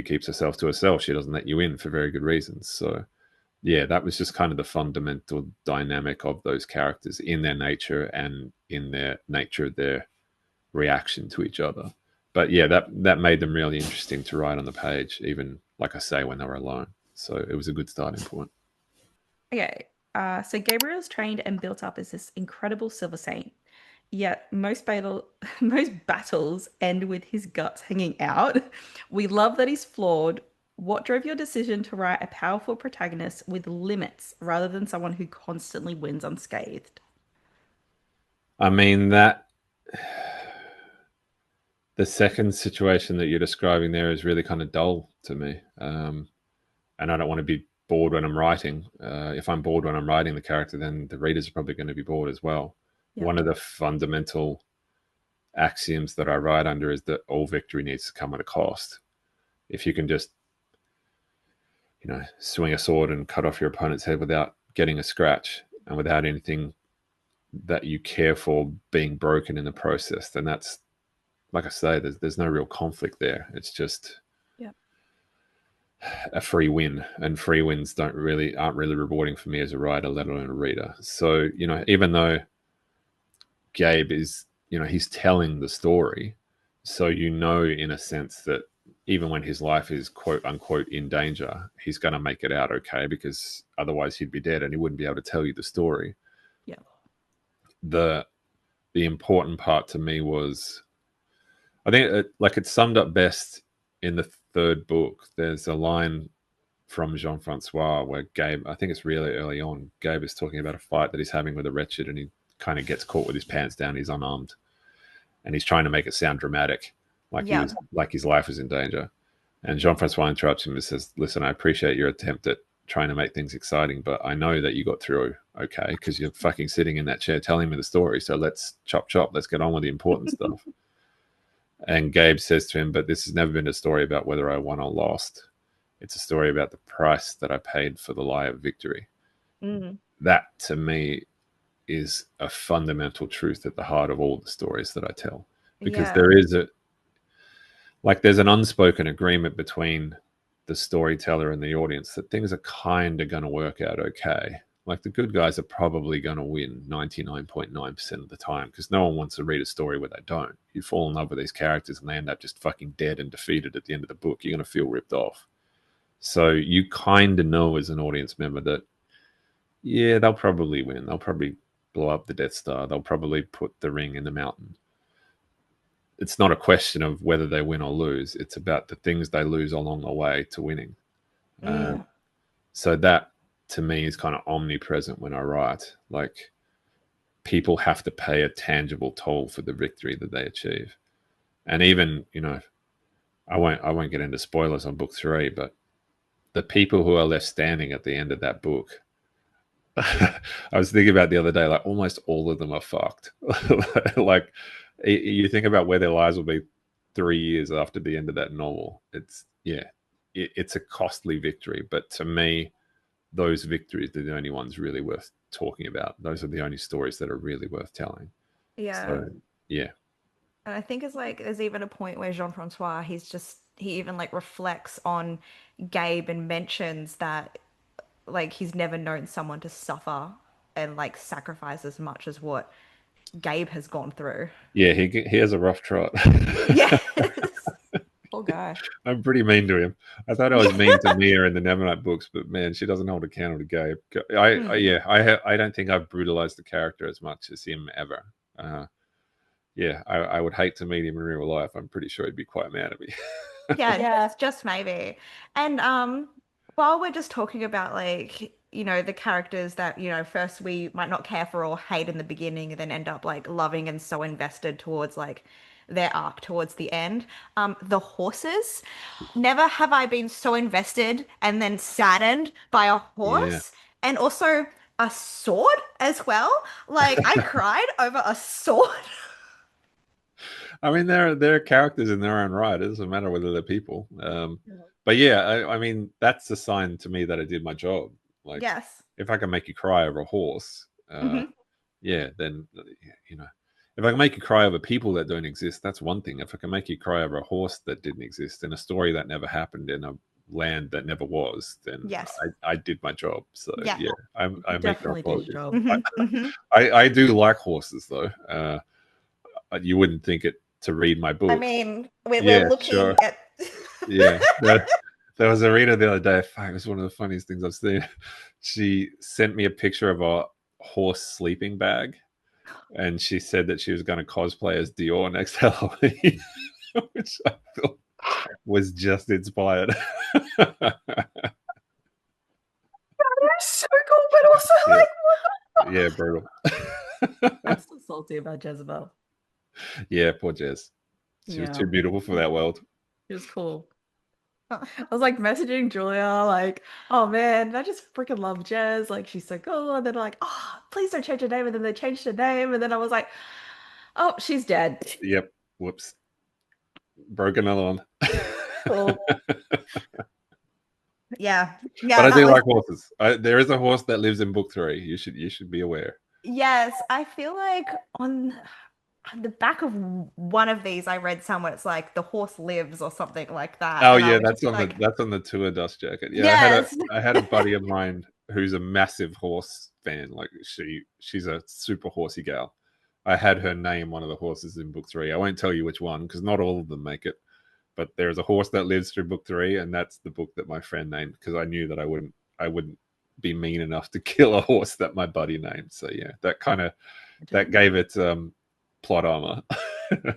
keeps herself to herself. She doesn't let you in for very good reasons. So yeah, that was just kind of the fundamental dynamic of those characters in their nature and in their nature, their reaction to each other. But yeah, that made them really interesting to write on the page, even like I say, when they were alone. So it was a good starting point. Okay. So Gabriel's trained and built up as this incredible silver saint. Yet most battles end with his guts hanging out. We love that he's flawed. What drove your decision to write a powerful protagonist with limits rather than someone who constantly wins unscathed? I mean, that the second situation that you're describing there is really kind of dull to me. And I don't want to be bored when I'm writing. If I'm bored when I'm writing the character, then the readers are probably going to be bored as well. Yeah. One of the fundamental axioms that I write under is that all victory needs to come at a cost. If you can just, swing a sword and cut off your opponent's head without getting a scratch and without anything that you care for being broken in the process, then that's, like I say, there's no real conflict there. It's just a free win, and free wins aren't really rewarding for me as a writer, let alone a reader. So even though Gabe is, he's telling the story, so in a sense that even when his life is quote unquote in danger, he's going to make it out okay, because otherwise he'd be dead and he wouldn't be able to tell you the story. Yeah. The important part to me was, I think it's summed up best in the third book. There's a line from Jean-Francois where Gabe, I think it's really early on, Gabe is talking about a fight that he's having with a wretched, and he kind of gets caught with his pants down. He's unarmed, and he's trying to make it sound dramatic, like his life is in danger. And Jean-Francois interrupts him and says, "Listen, I appreciate your attempt at trying to make things exciting, but I know that you got through okay because you're fucking sitting in that chair telling me the story. So let's chop. Let's get on with the important stuff." And Gabe says to him, "But this has never been a story about whether I won or lost. It's a story about the price that I paid for the lie of victory." That, to me, is a fundamental truth at the heart of all the stories that I tell. Because there's an unspoken agreement between the storyteller and the audience that things are kind of going to work out okay. Like, the good guys are probably going to win 99.9% of the time, because no one wants to read a story where they don't. You fall in love with these characters and they end up just fucking dead and defeated at the end of the book. You're going to feel ripped off. So you kind of know as an audience member that, yeah, they'll probably win. They'll probably blow up the Death Star. They'll probably put the ring in the mountain. It's not a question of whether they win or lose. It's about the things they lose along the way to winning. So that, to me, is kind of omnipresent when I write. Like, people have to pay a tangible toll for the victory that they achieve. And even, I won't get into spoilers on book 3, but the people who are left standing at the end of that book, I was thinking about the other day, like, almost all of them are fucked. Like, you think about where their lives will be 3 years after the end of that novel. It's a costly victory, but to me, those victories are the only ones really worth talking about. Those are the only stories that are really worth telling. So, yeah. And I think it's like there's even a point where Jean-Francois, he even like reflects on Gabe and mentions that like he's never known someone to suffer and like sacrifice as much as what Gabe has gone through. Yeah, he has a rough trot. Yes. Poor guy. I'm pretty mean to him. I thought I was mean to Mia in the Nevernight books, but man, she doesn't hold a candle to Gabe. I don't think I've brutalized the character as much as him ever. I would hate to meet him in real life. I'm pretty sure he'd be quite mad at me. Yeah, just maybe. And while we're just talking about like, the characters that, first we might not care for or hate in the beginning and then end up like loving and so invested towards like their arc towards the end. The horses, never have I been so invested and then saddened by a Yeah. horse, and also a sword as well. Like I cried over a sword. I mean, they're characters in their own right. It doesn't matter whether they're people. But yeah, I mean, that's a sign to me that I did my job. Like, Yes. if I can make you cry over a horse, Hmm. yeah, then you know, if I can make you cry over people that don't exist, that's one thing. If I can make you cry over a horse that didn't exist in a story that never happened in a land that never was, then Yes. I did my job. So Yeah. yeah, I make no Definitely did apologies. your job. Hmm. Hmm. I do like horses though. You wouldn't think it to read my I books. mean, we're Yeah, sure. looking at. Yeah. There was a reader the other day. Fuck, it was one of the funniest things I've seen. She sent me a picture of a horse sleeping bag, and she said that she was going to cosplay as Dior next Halloween, which I thought was just inspired. So cool, but also Yeah, like, yeah, brutal. I'm still salty about Jezebel. Yeah, poor Jez. She was Yeah, too beautiful for that world. it was cool. I was like messaging Julia, like, oh man, I just freaking love Jez. Like, she's so cool. And then, like, oh, please don't change her name. And then they changed her name. And then I was like, oh, she's dead. Yep. Whoops. Broken along. Cool. yeah, But yeah, I that do was. like horses. There is a horse that lives in book 3. You should be aware. Yes, I feel like on the back of one of these, I read somewhere it's like the horse lives or something like that, Oh and I yeah, was just like, that's on the tour dust jacket. Yeah, yes, I had a buddy of mine who's a massive horse fan. Like she's a super horsey gal. I had her name one of the horses in book 3. I won't tell you which one because not all of them make it. But there's a horse that lives through book 3, and that's the book that my friend named because I knew that I wouldn't be mean enough to kill a horse that my buddy named. So yeah, that gave it plot armor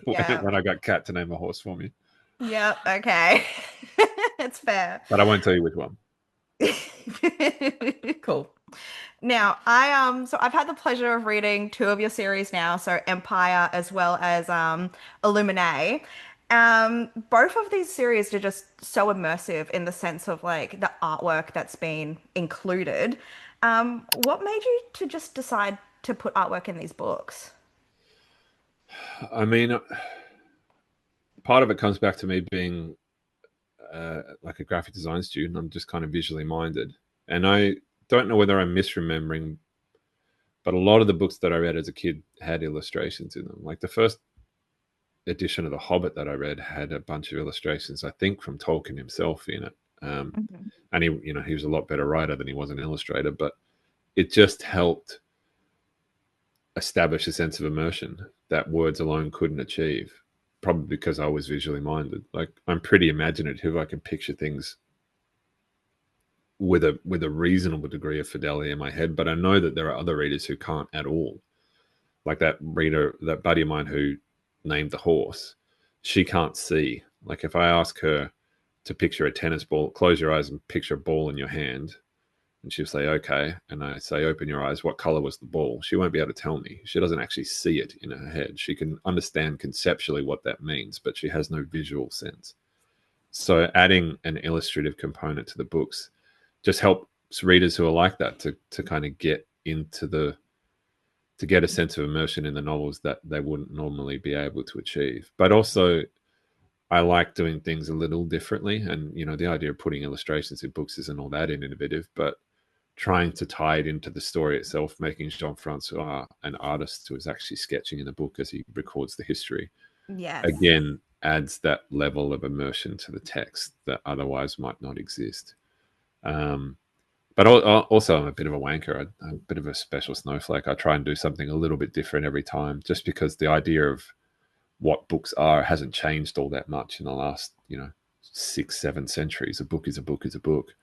yeah, when I got Kat to name a horse for me. yeah, okay, it's fair. But I won't tell you which one. Cool. Now, so I've had the pleasure of reading 2 of your series now, so Empire as well as Illuminae. Both of these series are just so immersive in the sense of like the artwork that's been included. What made you to just decide to put artwork in these books? I mean, part of it comes back to me being like a graphic design student. I'm just kind of visually minded, and I don't know whether I'm misremembering, but a lot of the books that I read as a kid had illustrations in them. Like the first edition of The Hobbit that I read had a bunch of illustrations, I think, from Tolkien himself in it. Mhm. And he was a lot better writer than he was an illustrator, but it just helped establish a sense of immersion that words alone couldn't achieve. Probably because I was visually minded. Like I'm pretty imaginative. I can picture things with a reasonable degree of fidelity in my head, but I know that there are other readers who can't at all. Like that buddy of mine who named the horse, she can't see. Like if I ask her to picture a tennis ball, close your eyes and picture a ball in your hand, and she'll say, okay. And I say, open your eyes. What color was the ball? She won't be able to tell me. She doesn't actually see it in her head. She can understand conceptually what that means, but she has no visual sense. So adding an illustrative component to the books just helps readers who are like that to kind of get to get a sense of immersion in the novels that they wouldn't normally be able to achieve. But also I like doing things a little differently. And, the idea of putting illustrations in books isn't all that innovative, but trying to tie it into the story itself, making Jean-Francois an artist who is actually sketching in the book as he records the history, Yes. again, adds that level of immersion to the text that otherwise might not exist. But also, I'm a bit of a wanker. I'm a bit of a special snowflake. I try and do something a little bit different every time, just because the idea of what books are hasn't changed all that much in the last, 6-7 centuries. A book is a book is a book.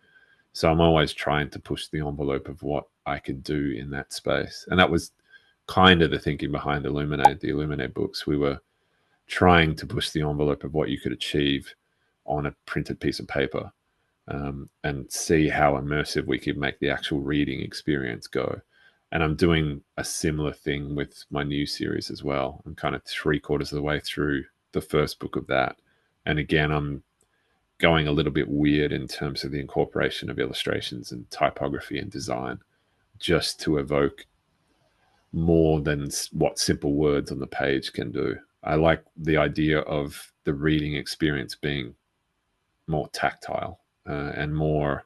So I'm always trying to push the envelope of what I could do in that space. And that was kind of the thinking behind the Illuminate books. We were trying to push the envelope of what you could achieve on a printed piece of paper. and see how immersive we could make the actual reading experience go. And I'm doing a similar thing with my new series as well. I'm kind of 3/4 of the way through the first book of that. And again, I'm going a little bit weird in terms of the incorporation of illustrations and typography and design, just to evoke more than what simple words on the page can do. I like the idea of the reading experience being more tactile and more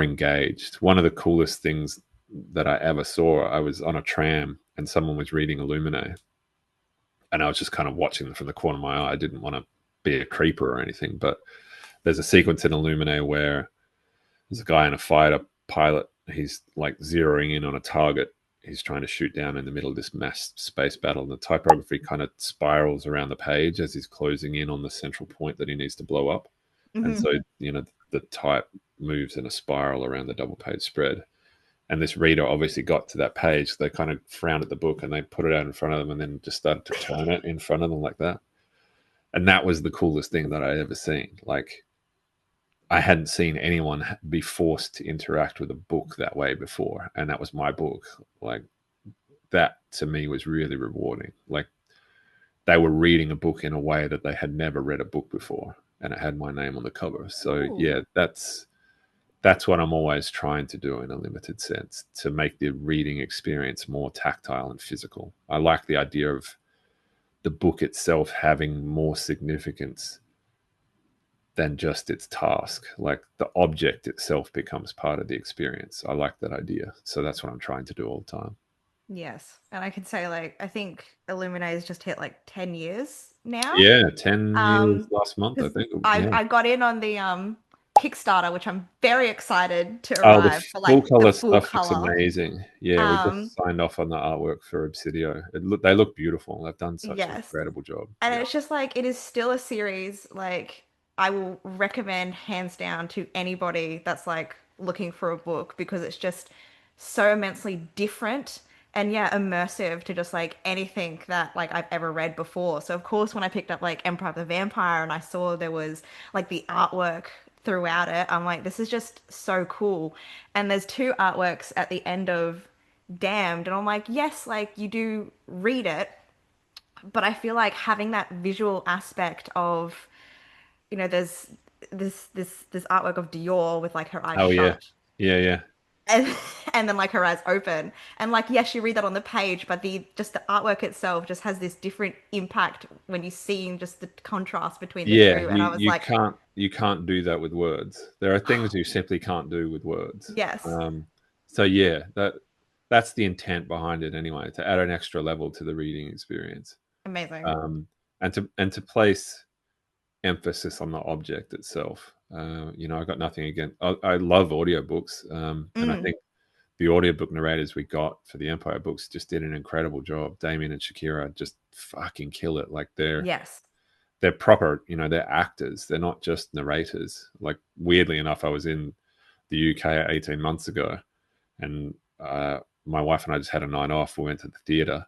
engaged. One of the coolest things that I ever saw, I was on a tram and someone was reading Illuminae, and I was just kind of watching them from the corner of my eye. I didn't want to be a creeper or anything, but there's a sequence in Illuminae where there's a guy in a fighter pilot. He's like zeroing in on a target. He's trying to shoot down in the middle of this mass space battle. And the typography kind of spirals around the page as he's closing in on the central point that he needs to blow up. And so, the type moves in a spiral around the double page spread. And this reader obviously got to that page. They kind of frowned at the book and they put it out in front of them and then just started to turn it in front of them like that. And that was the coolest thing that I'd ever seen. Like, I hadn't seen anyone be forced to interact with a book that way before. And that was my book. Like, that to me was really rewarding. Like, they were reading a book in a way that they had never read a book before. And it had my name on the cover. So, yeah, that's what I'm always trying to do in a limited sense, to make the reading experience more tactile and physical. I like the idea of the book itself having more significance than just its task. Like, the object itself becomes part of the experience. I like that idea. So that's what I'm trying to do all the time. Yes. And I can say, like, I think Illuminae has just hit like 10 years now. Yeah, 10 years Um, last month, I because think. I Yeah. I got in on the Kickstarter, which I'm very excited to Oh, the arrive for, full like the color full stuff looks color. amazing. Yeah, we Um, just signed off on the artwork for Obsidio. They look beautiful. They've done such an yes. incredible job. And Yeah. it's just like it is still a series like I will recommend hands down to anybody that's like looking for a book because it's just so immensely different and yeah, immersive to just like anything that like I've ever read before. So of course when I picked up like Empire of the Vampire and I saw there was like the artwork throughout it, I'm like this is just so cool. And there's two artworks at the end of Damned and I'm like, yes, like you do read it, but I feel like having that visual aspect of, there's this artwork of Dior with like her eyes Oh yeah. shut Yeah, yeah. and and then like her eyes open. And like yes, you read that on the page, but the artwork itself just has this different impact when you're seeing just the contrast between the Yeah, two. And you I was like, you can't do that with words. There are things you simply can't do with words. yes, So yeah, that's the intent behind it anyway, to add an extra level to the reading experience. amazing. Um, and to place emphasis on the object itself. I got nothing against. I love audiobooks, and I Mm, think the audiobook narrators we got for the Empire books just did an incredible job. Damien and Shakira just fucking kill it. Like, yes. they're proper, they're actors. They're not just narrators. Like, weirdly enough, I was in the UK 18 months ago, and my wife and I just had a night off. We went to the theater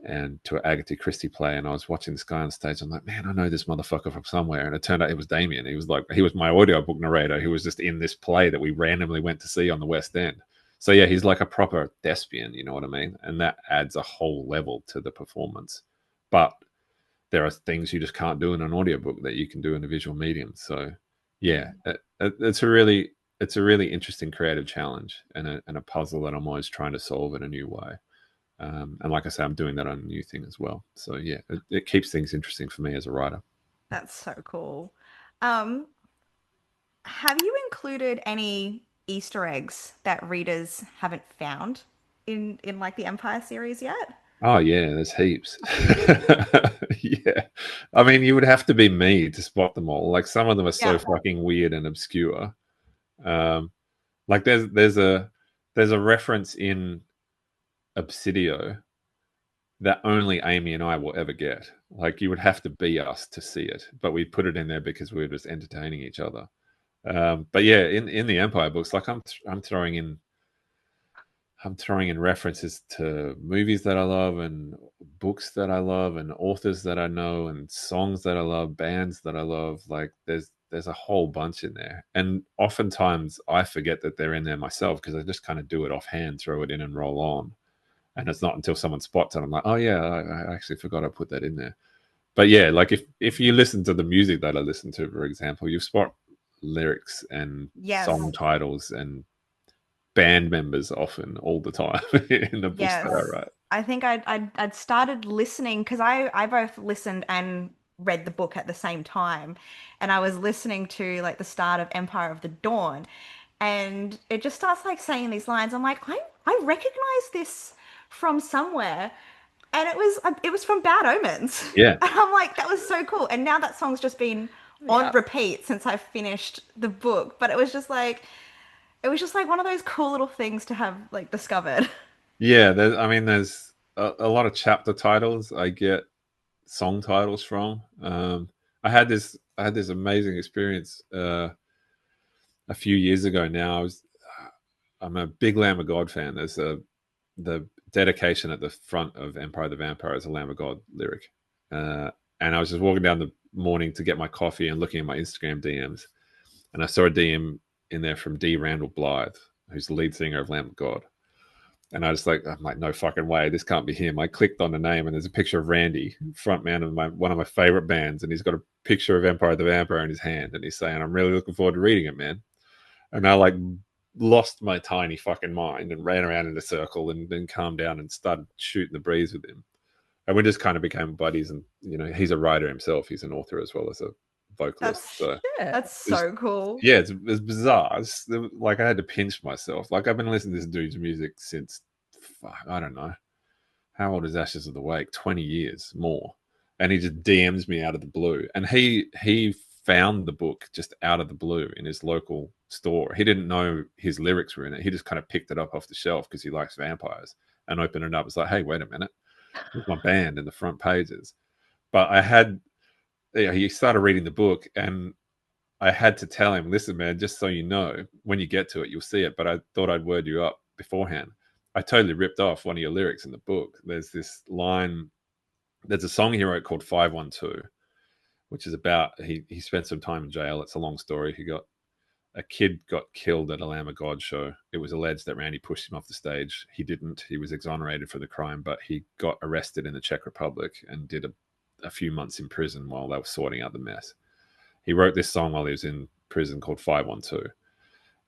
and to an Agatha Christie play, and I was watching this guy on stage. I'm like, man, I know this motherfucker from somewhere. And it turned out it was Damien. He was my audiobook narrator who was just in this play that we randomly went to see on the West End. So yeah, he's like a proper thespian, you know what I mean? And that adds a whole level to the performance. But there are things you just can't do in an audiobook that you can do in a visual medium. So yeah, it's a really interesting creative challenge and a puzzle that I'm always trying to solve in a new way. And like I say, I'm doing that on a new thing as well. So yeah, it keeps things interesting for me as a writer. That's so cool. Um, have you included any Easter eggs that readers haven't found in like the Empire series yet? Oh yeah, there's heaps. Yeah, I mean, you would have to be me to spot them all. Like, some of them are so Yeah. fucking weird and obscure. Um, like there's a reference in Obsidio that only Amy and I will ever get. Like, you would have to be us to see it, but we put it in there because we were just entertaining each other. But yeah, in the Empire books, like, I'm throwing in references to movies that I love and books that I love and authors that I know and songs that I love, bands that I love. Like, there's a whole bunch in there, and oftentimes I forget that they're in there myself because I just kind of do it offhand, throw it in and roll on, and it's not until someone spots it I'm like, oh yeah, I actually forgot I put that in there. But yeah, like if you listen to the music that I listen to, for example, you spot lyrics and song Yes. titles and band members often all the time in the books that I Yes. write. I think I'd started listening because I both listened and read the book at the same time. And I was listening to like the start of Empire of the Dawn. And it just starts like saying these lines. I'm like, I recognize this from somewhere. And it was from Bad Omens. Yeah. And I'm like, that was so cool. And now that song's just been on Yeah. repeat since I finished the book. But it was just like one of those cool little things to have like discovered. Yeah, there's a lot of chapter titles I get song titles from. I had this amazing experience a few years ago now. I'm a big Lamb of God fan. There's the dedication at the front of Empire the Vampire is a Lamb of God lyric. And I was just walking down the morning to get my coffee and looking at my Instagram DMs, and I saw a DM in there from D. Randall Blythe, who's the lead singer of Lamb of God. And I'm like, no fucking way, this can't be him. I clicked on the name, and there's a picture of Randy, frontman of one of my favorite bands, and he's got a picture of Empire the Vampire in his hand, and he's saying, "I'm really looking forward to reading it, man." And I like lost my tiny fucking mind and ran around in a circle and then calmed down and started shooting the breeze with him. And we just kind of became buddies. And he's a writer himself. He's an author as well as a vocalist. That's So Yeah. that's so cool. yeah, it's bizarre. Like I had to pinch myself. Like I've been listening to this dude's music since I don't know how old is Ashes of the Wake, 20 years more, and he just DMs me out of the blue. And he found the book just out of the blue in his local store. He didn't know his lyrics were in it. He just kind of picked it up off the shelf because he likes vampires and opened it up. It's like, hey, wait a minute, there's my band in the front pages. But he started reading the book, and I had to tell him, listen, man, just so you know, when you get to it, you'll see it. But I thought I'd word you up beforehand. I totally ripped off one of your lyrics in the book. There's this line, there's a song he wrote called 512, which is about he spent some time in jail. It's a long story. A kid got killed at a Lamb of God show. It was alleged that Randy pushed him off the stage. He didn't. He was exonerated for the crime, but he got arrested in the Czech Republic and did a few months in prison while they were sorting out the mess. He wrote this song while he was in prison called 512.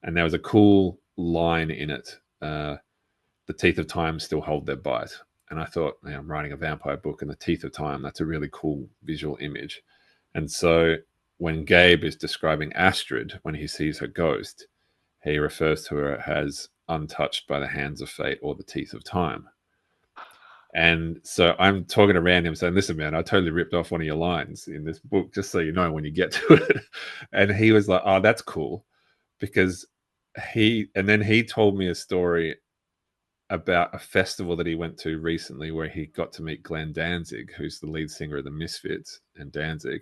And there was a cool line in it. The teeth of time still hold their bite. And I thought, I'm writing a vampire book, and the teeth of time, that's a really cool visual image. And so when Gabe is describing Astrid, when he sees her ghost, he refers to her as untouched by the hands of fate or the teeth of time. And so I'm talking to Randy, I'm saying, listen, man, I totally ripped off one of your lines in this book, just so you know when you get to it. And he was like, oh, that's cool. Because then he told me a story about a festival that he went to recently where he got to meet Glenn Danzig, who's the lead singer of the Misfits and Danzig.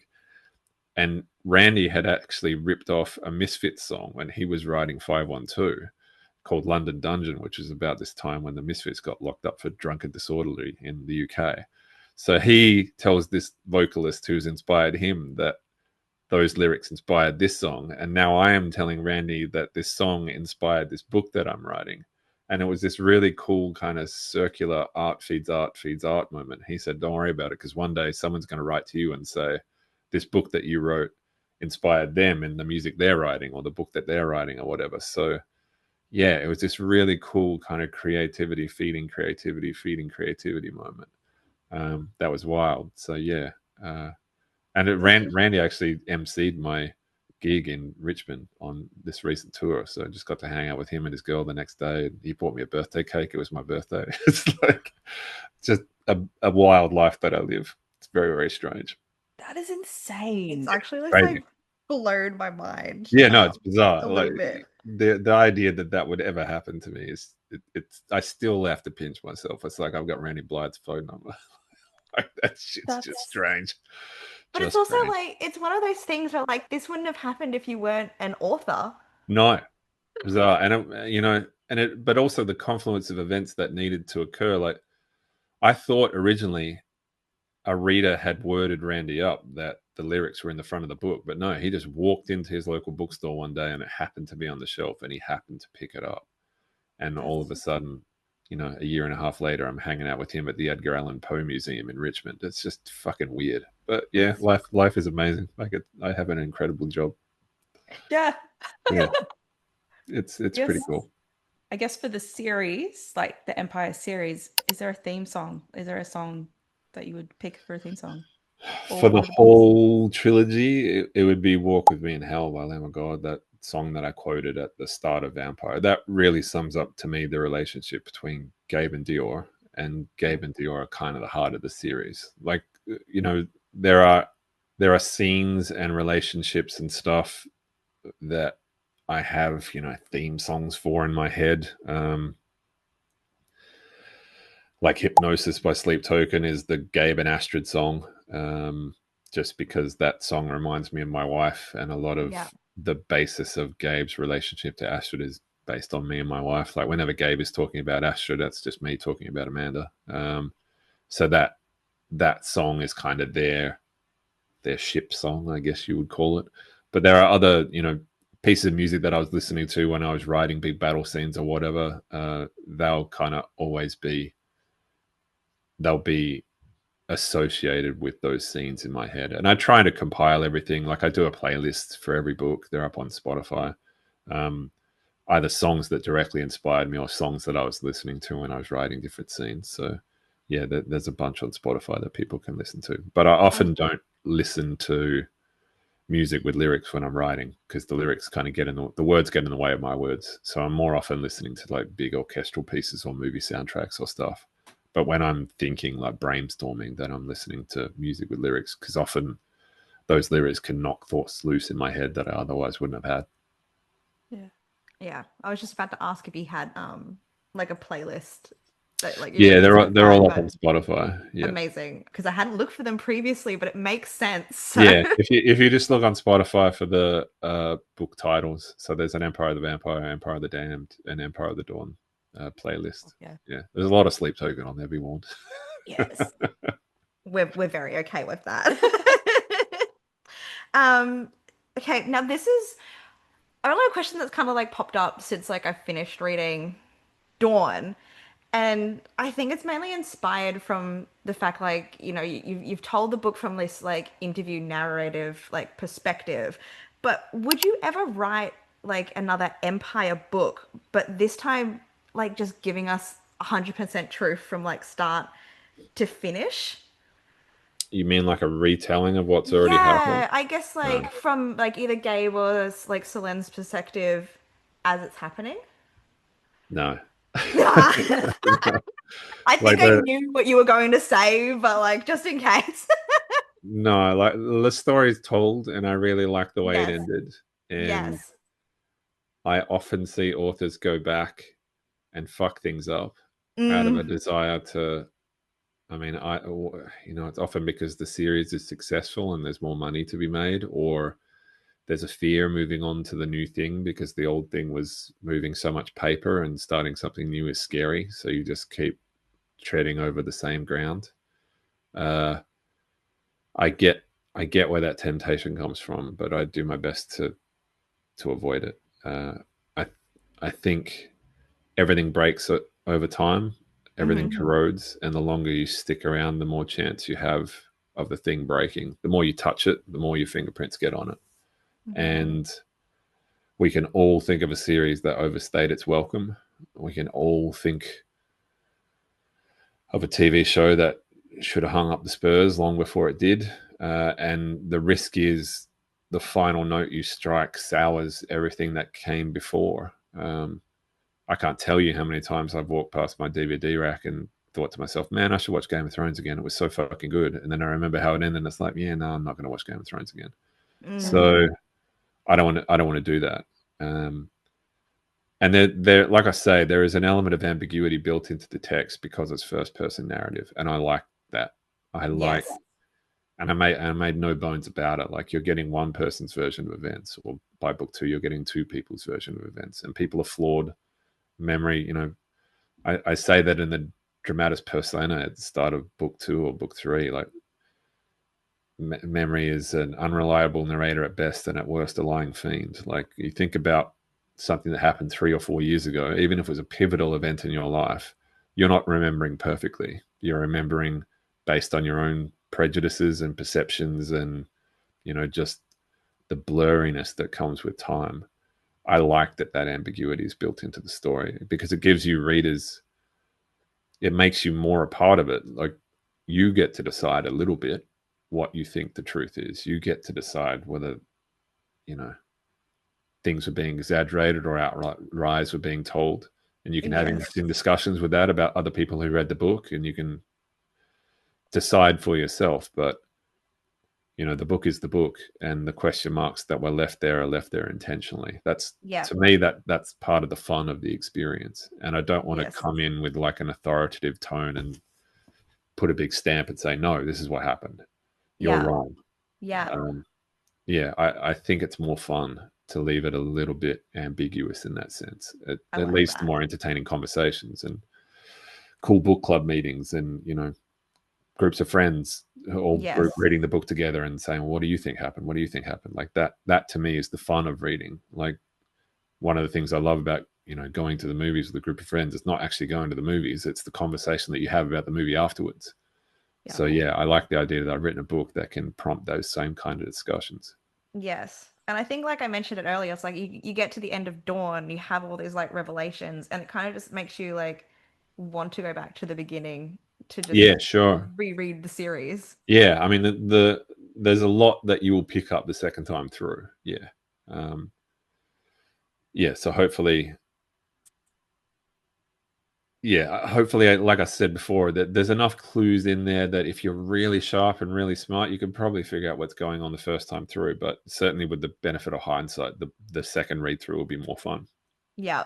And Randy had actually ripped off a Misfits song when he was writing 512 called London Dungeon, which is about this time when the Misfits got locked up for drunken disorderly in the UK. So he tells this vocalist who's inspired him that those lyrics inspired this song. And now I am telling Randy that this song inspired this book that I'm writing. And it was this really cool kind of circular art feeds art moment. He said, don't worry about it, because one day someone's going to write to you and say, this book that you wrote inspired them in the music they're writing, or the book that they're writing, or whatever. So yeah, it was this really cool kind of creativity feeding creativity moment. That was wild. So yeah. And Randy actually emceed my gig in Richmond on this recent tour. So I just got to hang out with him and his girl the next day. He bought me a birthday cake. It was my birthday. It's like just a wild life that I live. It's very, very strange. That is insane. It's actually Crazy. like blown my mind. Yeah, no, it's bizarre. A Like little bit. the idea that would ever happen to me is it's I still have to pinch myself. It's like I've got Randy Blythe's phone number. Like that shit's just That's- strange. But it's Just also strange. like it's one of those things where like this wouldn't have happened if you weren't an author. No, bizarre, but also the confluence of events that needed to occur. Like I thought originally, a reader had worded Randy up that the lyrics were in the front of the book. But no, he just walked into his local bookstore one day and it happened to be on the shelf and he happened to pick it up. And all of a sudden, a year and a half later, I'm hanging out with him at the Edgar Allan Poe Museum in Richmond. It's just fucking weird. But yeah, life is amazing. I have an incredible job. Yeah. Yeah. It's pretty cool. I guess for the series, like the Empire series, is there a theme song? Is there a song that you would pick for a theme song? For the whole trilogy, it would be Walk With Me in Hell by Lamb of God, that song that I quoted at the start of Vampire. That really sums up to me the relationship between Gabe and Dior. And Gabe and Dior are kind of the heart of the series. Like, there are scenes and relationships and stuff that I have, theme songs for in my head. Like Hypnosis by Sleep Token is the Gabe and Astrid song, just because that song reminds me of my wife, and a lot of the basis of Gabe's relationship to Astrid is based on me and my wife. Like whenever Gabe is talking about Astrid, that's just me talking about Amanda. So that song is kind of their ship song, I guess you would call it. But there are other, pieces of music that I was listening to when I was writing big battle scenes or whatever. They'll kind of always be, they'll be associated with those scenes in my head. And I try to compile everything. Like I do a playlist for every book. They're up on Spotify. Either songs that directly inspired me or songs that I was listening to when I was writing different scenes. So yeah, there's a bunch on Spotify that people can listen to. But I often don't listen to music with lyrics when I'm writing, because the lyrics kind of the words get in the way of my words. So I'm more often listening to like big orchestral pieces or movie soundtracks or stuff. But when I'm thinking, like brainstorming, then I'm listening to music with lyrics, because often those lyrics can knock thoughts loose in my head that I otherwise wouldn't have had. Yeah. I was just about to ask if you had like a playlist that like they're all up on Spotify. Yeah, amazing, because I hadn't looked for them previously, but it makes sense. So. Yeah, if you just look on Spotify for the book titles, so there's an Empire of the Vampire, Empire of the Damned, and Empire of the Dawn playlist. Yeah, there's a lot of Sleep Token on there. Be warned. Yes, we're very okay with that. Okay, now this is only a question that's kind of like popped up since like I finished reading Dawn. And I think it's mainly inspired from the fact, like, you've told the book from this like interview narrative like perspective, but would you ever write like another Empire book, but this time like just giving us 100% truth from like start to finish? You mean like a retelling of what's already happened? Yeah, I guess like from like either Gabe or like Selene's perspective as it's happening. No. I think I knew what you were going to say, but like just in case. No, like the story is told, and I really like the way it ended. And I often see authors go back and fuck things up out of a desire to. I mean, it's often because the series is successful and there's more money to be made, or there's a fear moving on to the new thing because the old thing was moving so much paper, and starting something new is scary. So you just keep treading over the same ground. I get where that temptation comes from, but I do my best to avoid it. I think everything breaks over time. Everything corrodes, and the longer you stick around, the more chance you have of the thing breaking. The more you touch it, the more your fingerprints get on it. And we can all think of a series that overstayed its welcome. We can all think of a TV show that should have hung up the spurs long before it did. And the risk is the final note you strike sours everything that came before. I can't tell you how many times I've walked past my DVD rack and thought to myself, man, I should watch Game of Thrones again. It was so fucking good. And then I remember how it ended, and it's like, yeah, no, I'm not going to watch Game of Thrones again. So I don't want to do that. And there, like I say, there is an element of ambiguity built into the text because it's first person narrative, and I like that. And I made no bones about it. Like, you're getting one person's version of events, or by book 2, you're getting two people's version of events, and people are flawed. Memory, I say that in the dramatis persona at the start of book 2 or book 3. Like, memory is an unreliable narrator at best and at worst a lying fiend. Like you think about something that happened 3 or 4 years ago, even if it was a pivotal event in your life, you're not remembering perfectly. You're remembering based on your own prejudices and perceptions and, just the blurriness that comes with time. I like that ambiguity is built into the story because it gives you readers, it makes you more a part of it. Like you get to decide a little bit what you think the truth is. You get to decide whether, you know, things were being exaggerated or outright lies were being told. And you can have Yes. interesting discussions with that about other people who read the book and you can decide for yourself. But, the book is the book and the question marks that were left there are left there intentionally. That's, Yeah. to me, that's part of the fun of the experience. And I don't want to Yes. come in with like an authoritative tone and put a big stamp and say, no, this is what happened. You're Yeah. wrong. Yeah. Yeah, I think it's more fun to leave it a little bit ambiguous in that sense. It, I it like leads to that. more entertaining conversations and cool book club meetings and, groups of friends all group Yes. reading the book together and saying, well, what do you think happened? What do you think happened? Like that to me is the fun of reading. Like one of the things I love about, going to the movies with a group of friends, it's not actually going to the movies. It's the conversation that you have about the movie afterwards. Yeah. So yeah, I like the idea that I've written a book that can prompt those same kind of discussions. Yes. And I think, like I mentioned it earlier, it's like you get to the end of Dawn, you have all these like revelations, and it kind of just makes you like want to go back to the beginning to just Yeah, sure. reread the series. Yeah, I mean there's a lot that you will pick up the second time through. Yeah, um, yeah. So hopefully, like I said before, that there's enough clues in there that if you're really sharp and really smart, you can probably figure out what's going on the first time through. But certainly, with the benefit of hindsight, the second read through will be more fun. Yeah.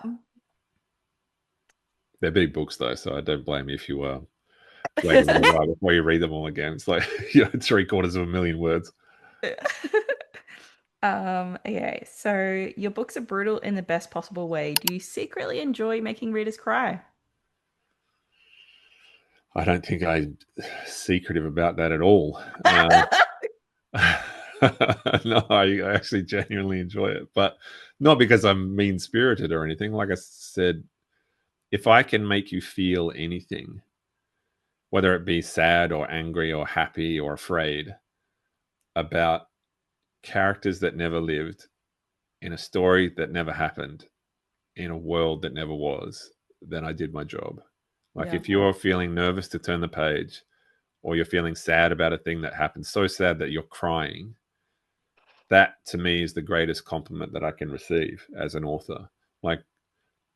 They're big books though, so I don't blame you if you wait a little while before you read them all again. It's like 3/4 of a million words. Okay, so your books are brutal in the best possible way. Do you secretly enjoy making readers cry? I don't think I'm secretive about that at all. No, I actually genuinely enjoy it, but not because I'm mean spirited or anything. Like I said, if I can make you feel anything, whether it be sad or angry or happy or afraid about characters that never lived in a story that never happened in a world that never was, then I did my job. Like Yeah. if you're feeling nervous to turn the page or you're feeling sad about a thing that happened, so sad that you're crying, that to me is the greatest compliment that I can receive as an author. Like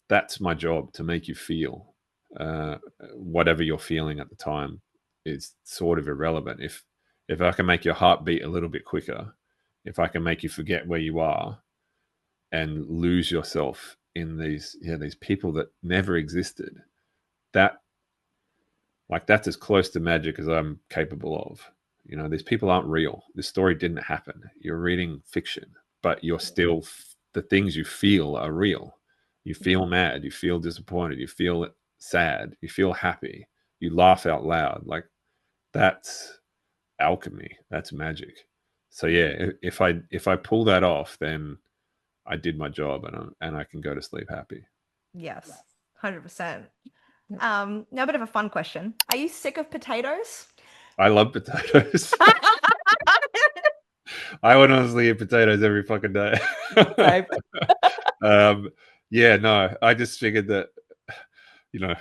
that's my job, to make you feel uh, whatever you're feeling at the time is sort of irrelevant. If I can make your heart beat a little bit quicker, if I can make you forget where you are and lose yourself in these people that never existed, that that's as close to magic as I'm capable of. These people aren't real. This story didn't happen. You're reading fiction, but you're still the things you feel are real. You feel mad, you feel disappointed, you feel sad, you feel happy, you laugh out loud. Like that's alchemy. That's magic. So yeah, if I pull that off, then I did my job and I can go to sleep happy. Yes. 100%. Now a bit of a fun question. Are you sick of potatoes? I love potatoes. I would honestly eat potatoes every fucking day. Same. um, yeah, no, I just figured that, you know,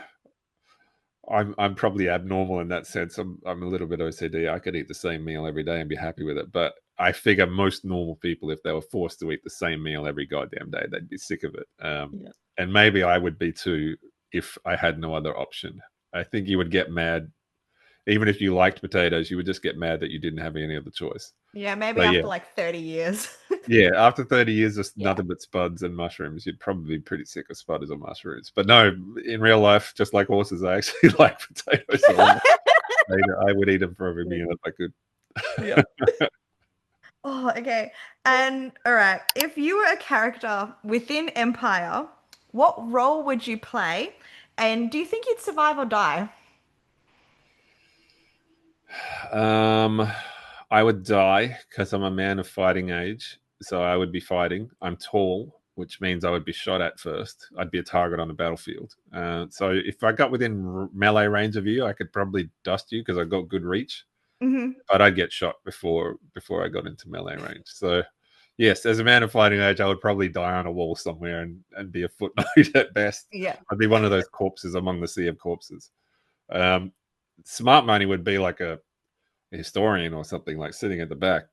I'm probably abnormal in that sense. I'm a little bit OCD. I could eat the same meal every day and be happy with it. But I figure most normal people, if they were forced to eat the same meal every goddamn day, they'd be sick of it. Yeah. And maybe I would be too if I had no other option. I think you would get mad. Even if you liked potatoes, you would just get mad that you didn't have any other choice. Yeah, maybe So yeah, after like 30 years. yeah. After 30 years of Yeah. nothing but spuds and mushrooms, you'd probably be pretty sick of spudders or mushrooms. But no, in real life, just like horses, I actually like potatoes a lot. I would eat them for every meal if I could. Yeah. Oh, okay. And all right, if you were a character within Empire, what role would you play? And do you think you'd survive or die? Um, I would die because I'm a man of fighting age. So I would be fighting. I'm tall, which means I would be shot at first. I'd be a target on the battlefield. So if I got within melee range of you, I could probably dust you because I got good reach. Hmm. But I'd get shot before I got into melee range. So yes, as a man of fighting age, I would probably die on a wall somewhere and be a footnote at best. Yeah. I'd be one of those corpses among the sea of corpses. Um, Smart money would be like a historian or something, like sitting at the back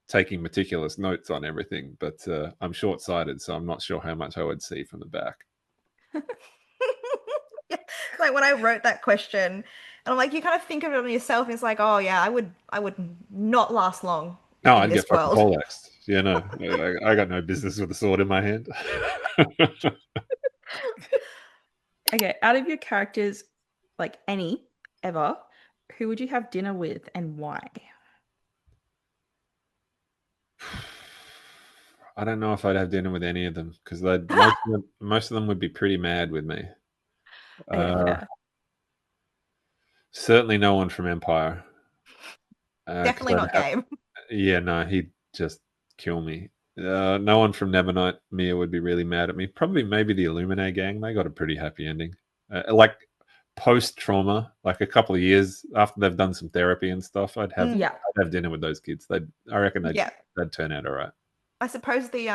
taking meticulous notes on everything, but I'm short-sighted, so I'm not sure how much I would see from the back. Like when I wrote that question, and I'm like, you kind of think of it on yourself, and it's like, oh yeah, I would not last long No, in I'd this get fucking world. poleaxed. You know, I got no business with a sword in my hand. Okay, out of your characters, like any ever, who would you have dinner with and why? I don't know if I'd have dinner with any of them because most of them would be pretty mad with me. Okay, Uh, fair. Certainly no one from Empire. Because Definitely I'd not have, game. yeah, no, he'd just kill me. No one from Nevernight Mia would be really mad at me. Probably maybe the Illuminae gang. They got a pretty happy ending. Like post trauma, like a couple of years after they've done some therapy and stuff, Yeah. I'd have dinner with those kids. I reckon Yeah. they'd turn out all right. I suppose the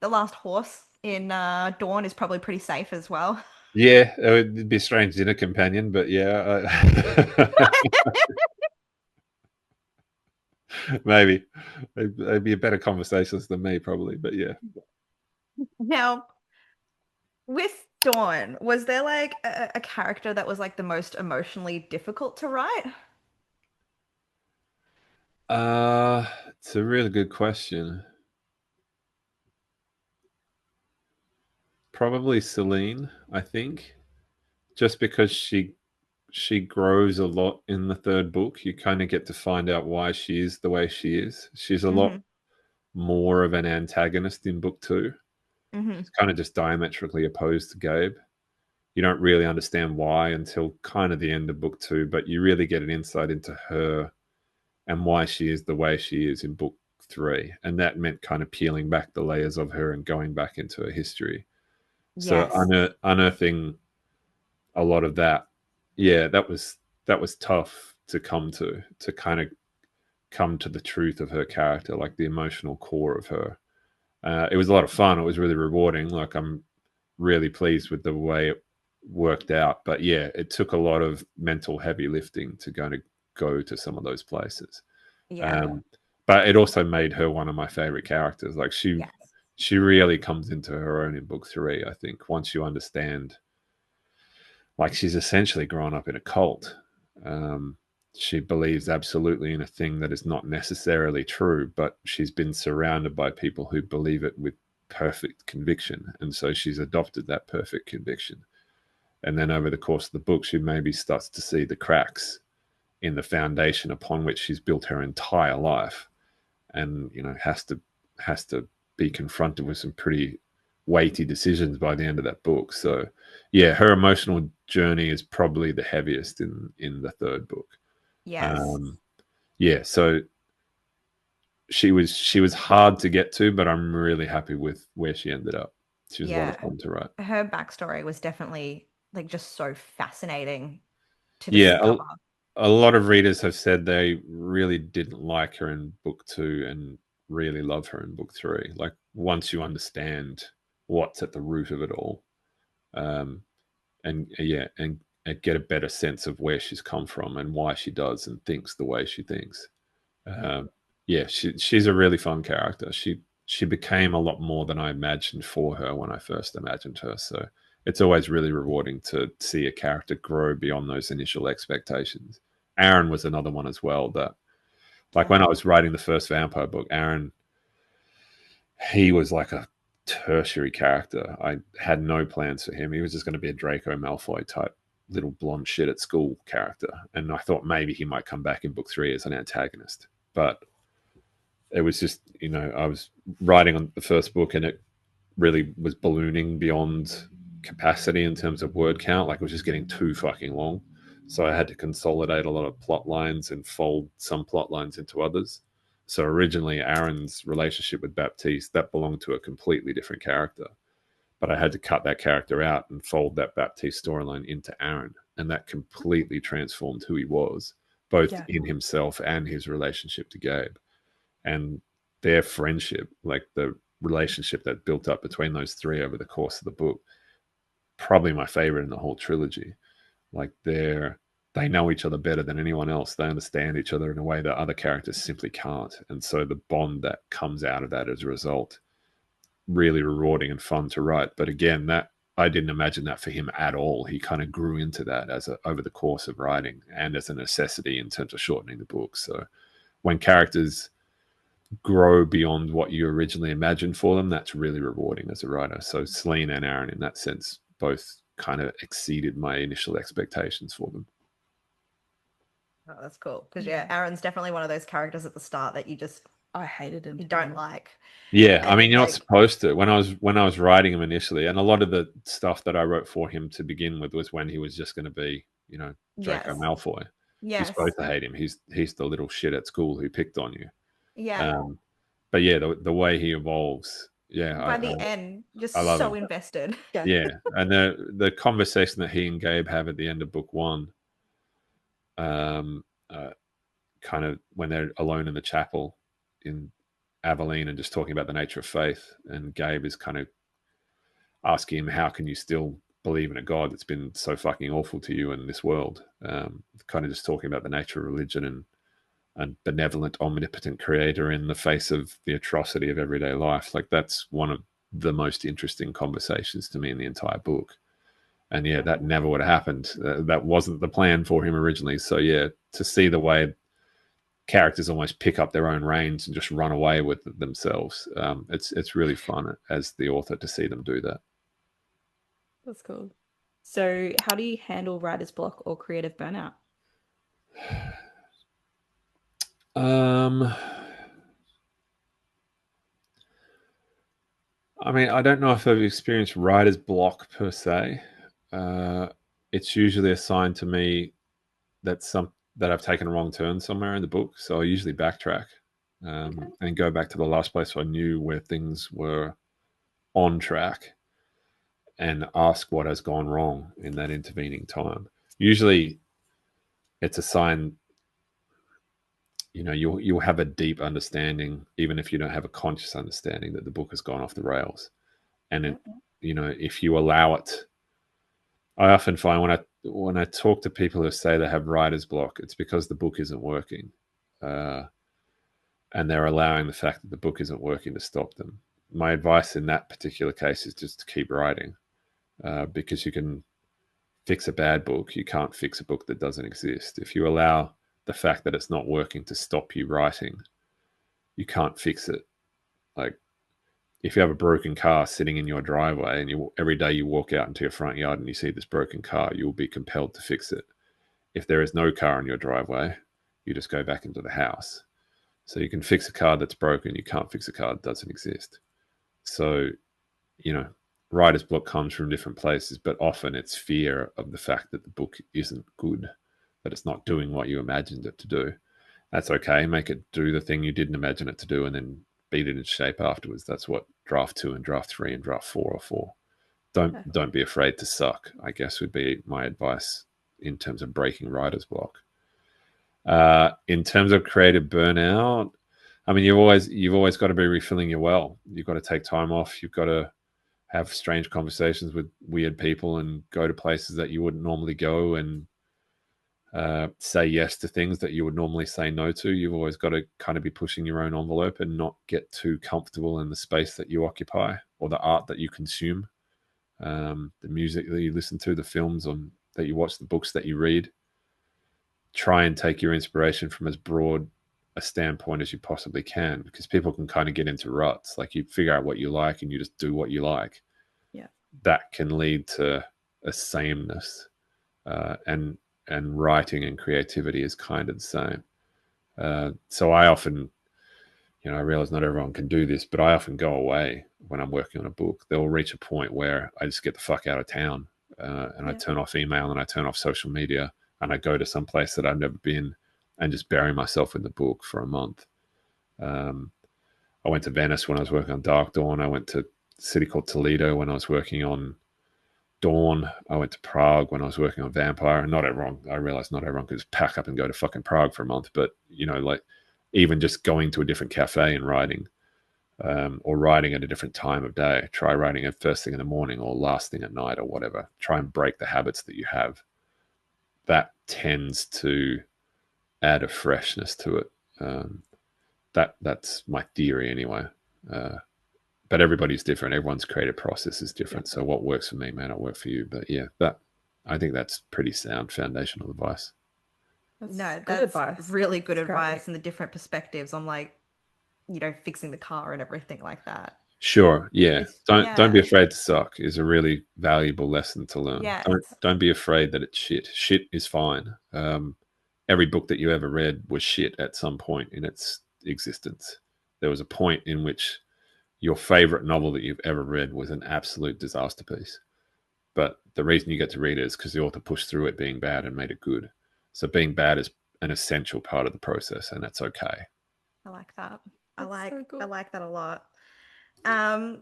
last horse in Dawn is probably pretty safe as well. Yeah, it'd be a strange dinner companion, but yeah, maybe they'd be a better conversationalist than me, probably. But yeah. Now, with Dawn, was there like a character that was like the most emotionally difficult to write? It's a really good question. Probably Celine, I think, just because she grows a lot in the third book. You kind of get to find out why she is the way she is. She's a lot Hmm. more of an antagonist in book two. Hmm. She's kind of just diametrically opposed to Gabe. You don't really understand why until kind of the end of book two, but you really get an insight into her and why she is the way she is in book three. And that meant kind of peeling back the layers of her and going back into her history. So Yes. unearthing a lot of that, yeah, that was tough to kind of come to the truth of her character, like the emotional core of her. It was a lot of fun. It was really rewarding. Like I'm really pleased with the way it worked out. But yeah, it took a lot of mental heavy lifting to go to some of those places. Yeah. Um, but it also made her one of my favorite characters. Like Yes. she really comes into her own in book three. I think once you understand, like she's essentially grown up in a cult. Um, she believes absolutely in a thing that is not necessarily true, but she's been surrounded by people who believe it with perfect conviction. And so she's adopted that perfect conviction. And then over the course of the book, she maybe starts to see the cracks in the foundation upon which she's built her entire life. And, you know, has to be confronted with some pretty weighty decisions by the end of that book. So yeah, her emotional journey is probably the heaviest in the third book. Yes. Um, yeah, so she was hard to get to, but I'm really happy with where she ended up. She was a lot of Yeah. fun to write. Her backstory was definitely like just so fascinating to Yeah, discover. a lot of readers have said they really didn't like her in book two and really love her in book three. Like once you understand what's at the root of it all, um, and yeah, and get a better sense of where she's come from and why she does and thinks the way she thinks. Um, yeah, she's a really fun character. She became a lot more than I imagined for her when I first imagined her. So it's always really rewarding to see a character grow beyond those initial expectations. Aaron was another one as well. That like Yeah. when I was writing the first vampire book, Aaron, he was like a tertiary character. I had no plans for him. He was just going to be a Draco Malfoy type little blonde shit at school character. And I thought maybe he might come back in book three as an antagonist. But it was just, you know, I was writing on the first book and it really was ballooning beyond capacity in terms of word count. Like it was just getting too fucking long. So I had to consolidate a lot of plot lines and fold some plot lines into others. So originally, Aaron's relationship with Baptiste, that belonged to a completely different character. But I had to cut that character out and fold that Baptiste storyline into Aaron. And that completely transformed who he was, both Yeah. in himself and his relationship to Gabe. And their friendship, like the relationship that built up between those three over the course of the book, probably my favorite in the whole trilogy. Like they know each other better than anyone else. They understand each other in a way that other characters simply can't. And so the bond that comes out of that as a result, really rewarding and fun to write. But again, that I didn't imagine that for him at all. He kind of grew into that over the course of writing and as a necessity in terms of shortening the book. So when characters grow beyond what you originally imagined for them, that's really rewarding as a writer. So Celine and Aaron, in that sense, both kind of exceeded my initial expectations for them. Oh, that's cool. Because yeah, Aaron's definitely one of those characters at the start that I hated him. you don't like. Yeah, I And mean, you're not like, supposed to. When I was writing him initially, and a lot of the stuff that I wrote for him to begin with was when he was just going to be, Draco yes, Malfoy. You're yes, supposed to hate him. He's the little shit at school who picked on you. yeah. Um, but yeah, the way he evolves, yeah, By the end, just I love so him. invested. Yeah, and the conversation that he and Gabe have at the end of book one, um, kind of when they're alone in the chapel in Aveline and just talking about the nature of faith, and Gabe is kind of asking him, how can you still believe in a God that's been so fucking awful to you in this world? Kind of just talking about the nature of religion and benevolent, omnipotent creator in the face of the atrocity of everyday life. Like that's one of the most interesting conversations to me in the entire book. And yeah, that never would have happened. That wasn't the plan for him originally. So yeah, to see the way characters almost pick up their own reins and just run away with themselves, it's really fun as the author to see them do that. That's cool. So, how do you handle writer's block or creative burnout? Um, I mean, I don't know if I've experienced writer's block per se. Uh, it's usually a sign to me that I've taken a wrong turn somewhere in the book. So I usually backtrack and go back to the last place I knew where things were on track and ask what has gone wrong in that intervening time. Usually, it's a sign. You'll have a deep understanding, even if you don't have a conscious understanding, that the book has gone off the rails. And if you allow it, I often find when I talk to people who say they have writer's block, it's because the book isn't working, uh, and they're allowing the fact that the book isn't working to stop them. My advice in that particular case is just to keep writing, because you can fix a bad book. You can't fix a book that doesn't exist. If you allow the fact that it's not working to stop you writing, you can't fix it. Like if you have a broken car sitting in your driveway and every day you walk out into your front yard and you see this broken car, you'll be compelled to fix it. If there is no car in your driveway, you just go back into the house. So you can fix a car that's broken. You can't fix a car that doesn't exist. So, writer's block comes from different places, but often it's fear of the fact that the book isn't good, that it's not doing what you imagined it to do. That's okay. Make it do the thing you didn't imagine it to do and then beat it into shape afterwards. That's what draft 2 and draft 3 and draft 4 are for. Don't be afraid to suck, I guess would be my advice in terms of breaking writer's block. In terms of creative burnout, I mean, you've always got to be refilling your well. You've got to take time off. You've got to have strange conversations with weird people and go to places that you wouldn't normally go and say yes to things that you would normally say no to. You've always got to kind of be pushing your own envelope and not get too comfortable in the space that you occupy or the art that you consume, the music that you listen to, the films that you watch, the books that you read. Try and take your inspiration from as broad a standpoint as you possibly can, because people can kind of get into ruts. Like you figure out what you like and you just do what you like. Yeah. That can lead to a sameness, and writing and creativity is kind of the same. So I often, I realize not everyone can do this, but I often go away when I'm working on a book. They'll reach a point where I just get the fuck out of town, and I turn off email and I turn off social media and I go to some place that I've never been and just bury myself in the book for a month. Um, I went to Venice when I was working on Dark Dawn. I went to a city called Toledo when I was working on Dawn. I went to Prague when I was working on Vampire. Not everyone, I realized not everyone could just pack up and go to fucking Prague for a month, but like even just going to a different cafe and writing, or writing at a different time of day. Try writing at first thing in the morning or last thing at night or whatever. Try and break the habits that you have. That tends to add a freshness to it. That's my theory anyway. But everybody's different. Everyone's creative process is different. So what works for me may not work for you. But yeah, I think that's pretty sound foundational advice. No, Good that's advice. really good That's great. advice, and the different perspectives on like, fixing the car and everything like that. Sure, yeah. Don't be Yeah. afraid to suck is a really valuable lesson to learn. Yeah, Don't be afraid that it's shit. Shit is fine. Every book that you ever read was shit at some point in its existence. There was a point in which your favorite novel that you've ever read was an absolute disaster piece. But the reason you get to read it is because the author pushed through it being bad and made it good. So being bad is an essential part of the process, and that's okay. I like that. That's so I good. like that a lot. Um,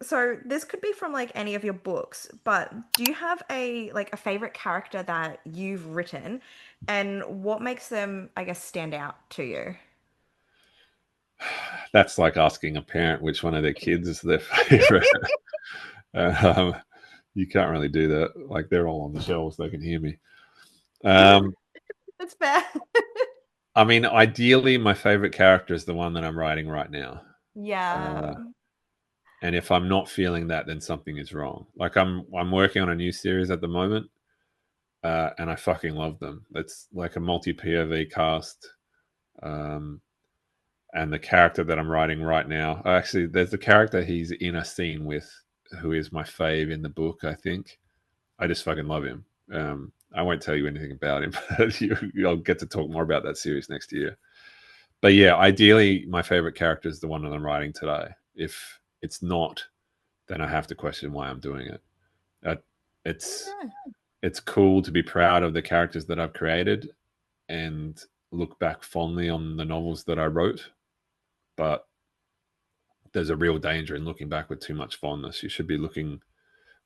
so this could be from like any of your books, but do you have a favorite character that you've written, and what makes them, I guess, stand out to you? That's like asking a parent which one of their kids is their favorite. um, you can't really do that. Like they're all on the shelves; they can hear me. That's fair. I mean, ideally, my favorite character is the one that I'm writing right now. Yeah. And if I'm not feeling that, then something is wrong. Like I'm working on a new series at the moment, and I fucking love them. It's like a multi POV cast, um, and the character that I'm writing right now. Actually, there's the character he's in a scene with, who is my fave in the book. I think I just fucking love him. I won't tell you anything about him, but you'll get to talk more about that series next year. But yeah, ideally, my favorite character is the one that I'm writing today. If it's not, then I have to question why I'm doing it. It's it's cool to be proud of the characters that I've created and look back fondly on the novels that I wrote, but there's a real danger in looking back with too much fondness. You should be looking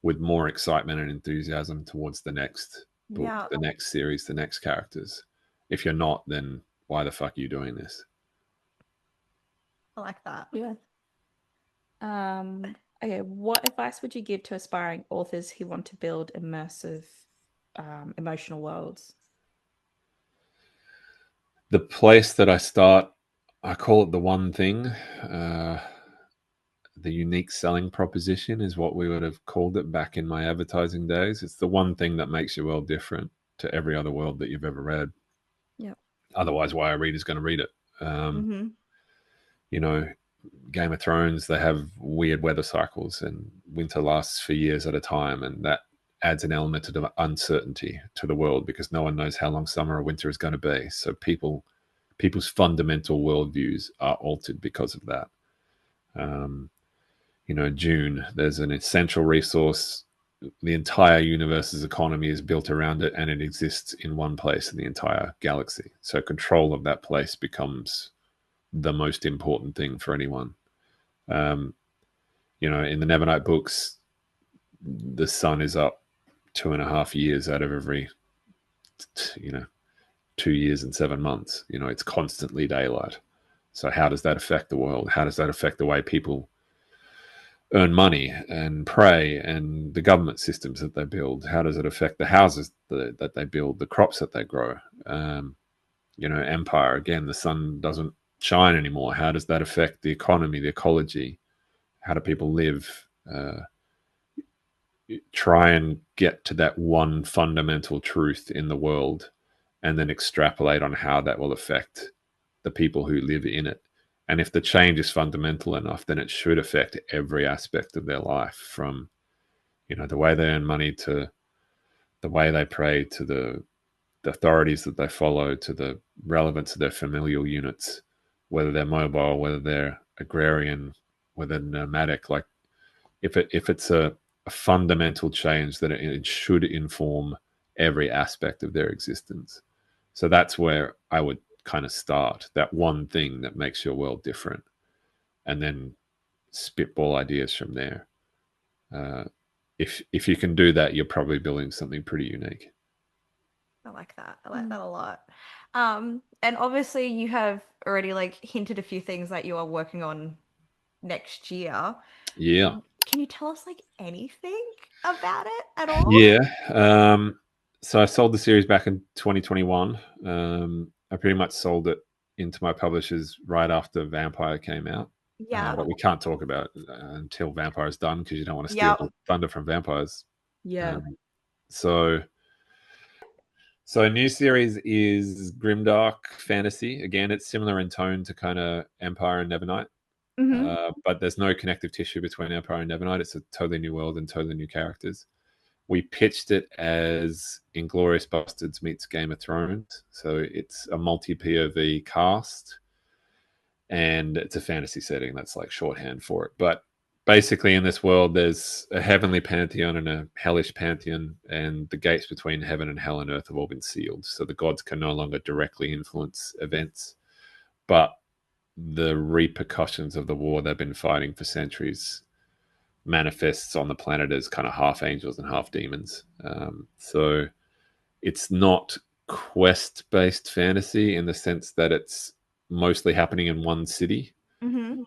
with more excitement and enthusiasm towards the next book, Yeah. the next series, the next characters. If you're not, then why the fuck are you doing this? I like that. Yeah. Okay, what advice would you give to aspiring authors who want to build immersive, emotional worlds? The place that I start, I call it the one thing. The unique selling proposition is what we would have called it back in my advertising days. It's the one thing that makes your world different to every other world that you've ever read. Yep. Otherwise, why a reader's going to read it? Mm-hmm. You know, Game of Thrones, they have weird weather cycles and winter lasts for years at a time. And that adds an element of uncertainty to the world because no one knows how long summer or winter is going to be. So people's fundamental worldviews are altered because of that. June, there's an essential resource. The entire universe's economy is built around it and it exists in one place in the entire galaxy. So control of that place becomes the most important thing for anyone. In the Nevernight books, the sun is up 2.5 years out of every, 2 years and 7 months. It's constantly daylight. So how does that affect the world? How does that affect the way people earn money and pray and the government systems that they build? How does it affect the houses that they build, the crops that they grow? Empire, again, the sun doesn't shine anymore. How does that affect the economy, the ecology? How do people live? Try and get to that one fundamental truth in the world and then extrapolate on how that will affect the people who live in it. And if the change is fundamental enough, then it should affect every aspect of their life, from the way they earn money to the way they pray to the authorities that they follow to the relevance of their familial units, whether they're mobile, whether they're agrarian, whether they're nomadic. Like if it's a fundamental change, that it should inform every aspect of their existence. So that's where I would kind of start, that one thing that makes your world different, and then spitball ideas from there. Uh, if you can do that, you're probably building something pretty unique. I like that. I like that a lot. And obviously you have already like hinted a few things that you are working on next year. Yeah. Can you tell us like anything about it at all? Yeah. So I sold the series back in 2021. I pretty much sold it into my publishers right after Vampire came out. Yeah. But we can't talk about it until Vampire's done, because you don't want to steal Yeah. the thunder from Vampires. Yeah. So a new series is grimdark fantasy. Again, it's similar in tone to kind of Empire and Nevernight. Mm-hmm. But there's no connective tissue between Empire and Nevernight. It's a totally new world and totally new characters. We pitched it as Inglorious Bastards meets Game of Thrones. So it's a multi POV cast, and it's a fantasy setting. That's like shorthand for it. But basically, in this world, there's a heavenly pantheon and a hellish pantheon, and the gates between heaven and hell and earth have all been sealed. So the gods can no longer directly influence events, but the repercussions of the war they've been fighting for centuries manifests on the planet as kind of half angels and half demons. So it's not quest based fantasy in the sense that it's mostly happening in one city. Mm-hmm.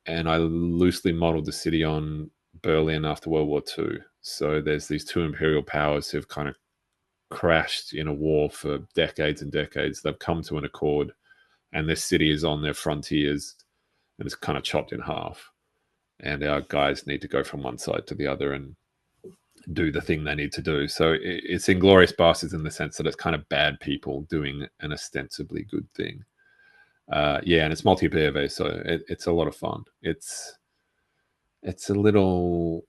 And I loosely modeled the city on Berlin after World War II. So there's these two imperial powers who've kind of crashed in a war for decades and decades. They've come to an accord, and this city is on their frontiers, and it's kind of chopped in half. And our guys need to go from one side to the other and do the thing they need to do. So it's Inglorious Bastards in the sense that it's kind of bad people doing an ostensibly good thing. Yeah, and it's multi POV, so it's a lot of fun. It's a little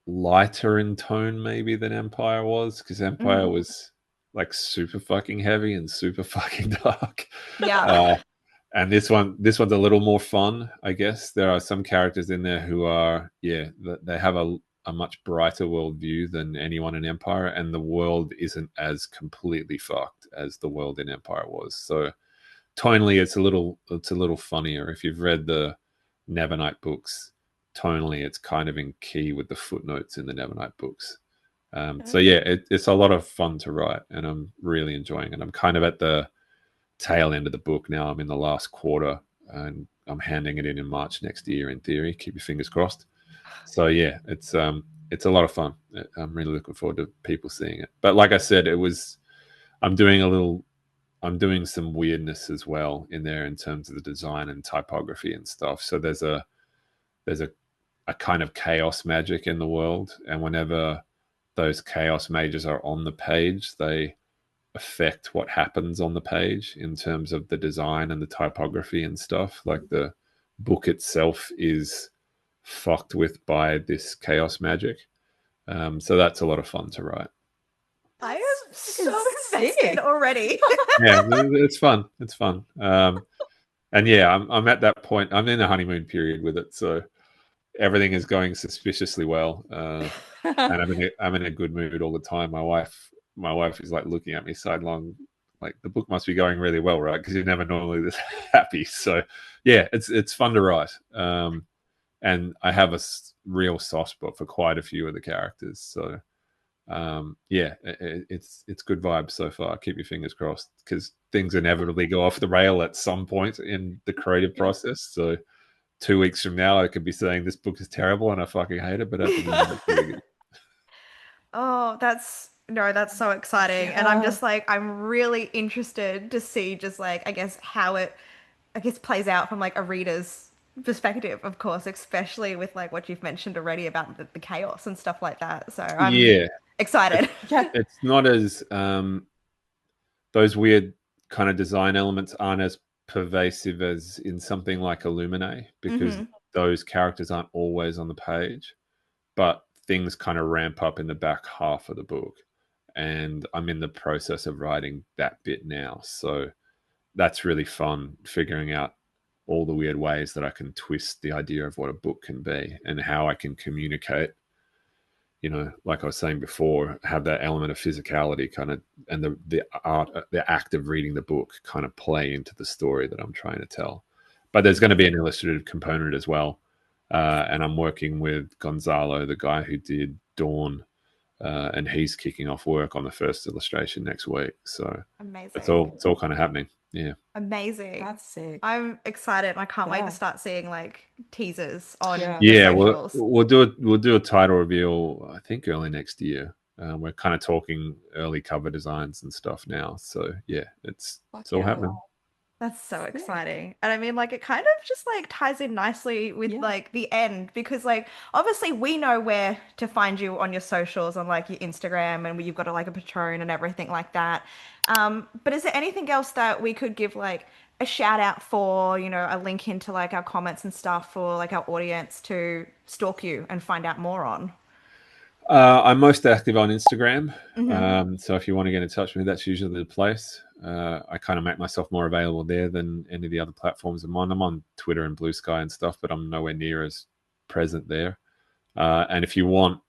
lighter in tone maybe than Empire was, because Empire Mm-hmm. was like super fucking heavy and super fucking dark. Yeah. And this one's a little more fun, I guess. There are some characters in there who are, yeah, they have a much brighter worldview than anyone in Empire, and the world isn't as completely fucked as the world in Empire was. So tonally, it's a little funnier. If you've read the Nevernight books, tonally, it's kind of in key with the footnotes in the Nevernight books. So yeah, it's a lot of fun to write, and I'm really enjoying it. I'm kind of at the tail end of the book now. I'm in the last quarter, and I'm handing it in March next year. In theory, keep your fingers crossed. So yeah, it's a lot of fun. I'm really looking forward to people seeing it. But like I said, I'm doing some weirdness as well in there in terms of the design and typography and stuff. So there's a kind of chaos magic in the world, and whenever those chaos mages are on the page, they affect what happens on the page in terms of the design and the typography and stuff. Like the book itself is fucked with by this chaos magic. So that's a lot of fun to write. I am so sick. invested already. Yeah, it's fun. It's fun. And yeah, I'm at that point. I'm in the honeymoon period with it, so everything is going suspiciously well. And I'm in a good mood all the time. My wife is like looking at me sidelong, like the book must be going really well, right? Because you're never normally this happy. So yeah, it's fun to write. And I have a real soft spot for quite a few of the characters. So yeah, it's good vibes so far. Keep your fingers crossed, because things inevitably go off the rail at some point in the creative process. So 2 weeks from now, I could be saying this book is terrible and I fucking hate it, but at the moment, it's really good. Oh, that's so exciting. And I'm just like, I'm really interested to see just like, I guess, how it, I guess, plays out from like a reader's perspective, of course, especially with like what you've mentioned already about the chaos and stuff like that. So I'm Yeah, excited. Yeah. it's not as those weird kind of design elements aren't as pervasive as in something like Illuminae, because Hmm. those characters aren't always on the page, but things kind of ramp up in the back half of the book. And I'm in the process of writing that bit now. So that's really fun, figuring out all the weird ways that I can twist the idea of what a book can be and how I can communicate like I was saying before, have that element of physicality kind of, and the act of reading the book kind of play into the story that I'm trying to tell. But there's going to be an illustrative component as well. And I'm working with Gonzalo, the guy who did Dawn, and he's kicking off work on the first illustration next week. So Amazing. it's all kind of happening. Yeah. Amazing. That's sick. I'm excited. I can't wait Yeah. to start seeing like teasers on Yeah. the Yeah, socials. we'll do a title reveal, I think early next year. We're kind of talking early cover designs and stuff now. So yeah, it's all yeah. happening. That's so Sick. exciting. And I mean, like, it kind of just like ties in nicely with Yeah. like the end because, like, obviously we know where to find you on your socials, on like your Instagram, and you've got like a Patreon and everything like that. But is there anything else that we could give like a shout out for, a link into like our comments and stuff for like our audience to stalk you and find out more on? I'm most active on Instagram. Hmm. So if you want to get in touch with me, that's usually the place. I kind of make myself more available there than any of the other platforms I'm on. I'm on Twitter and Blue Sky and stuff, but I'm nowhere near as present there. And if you want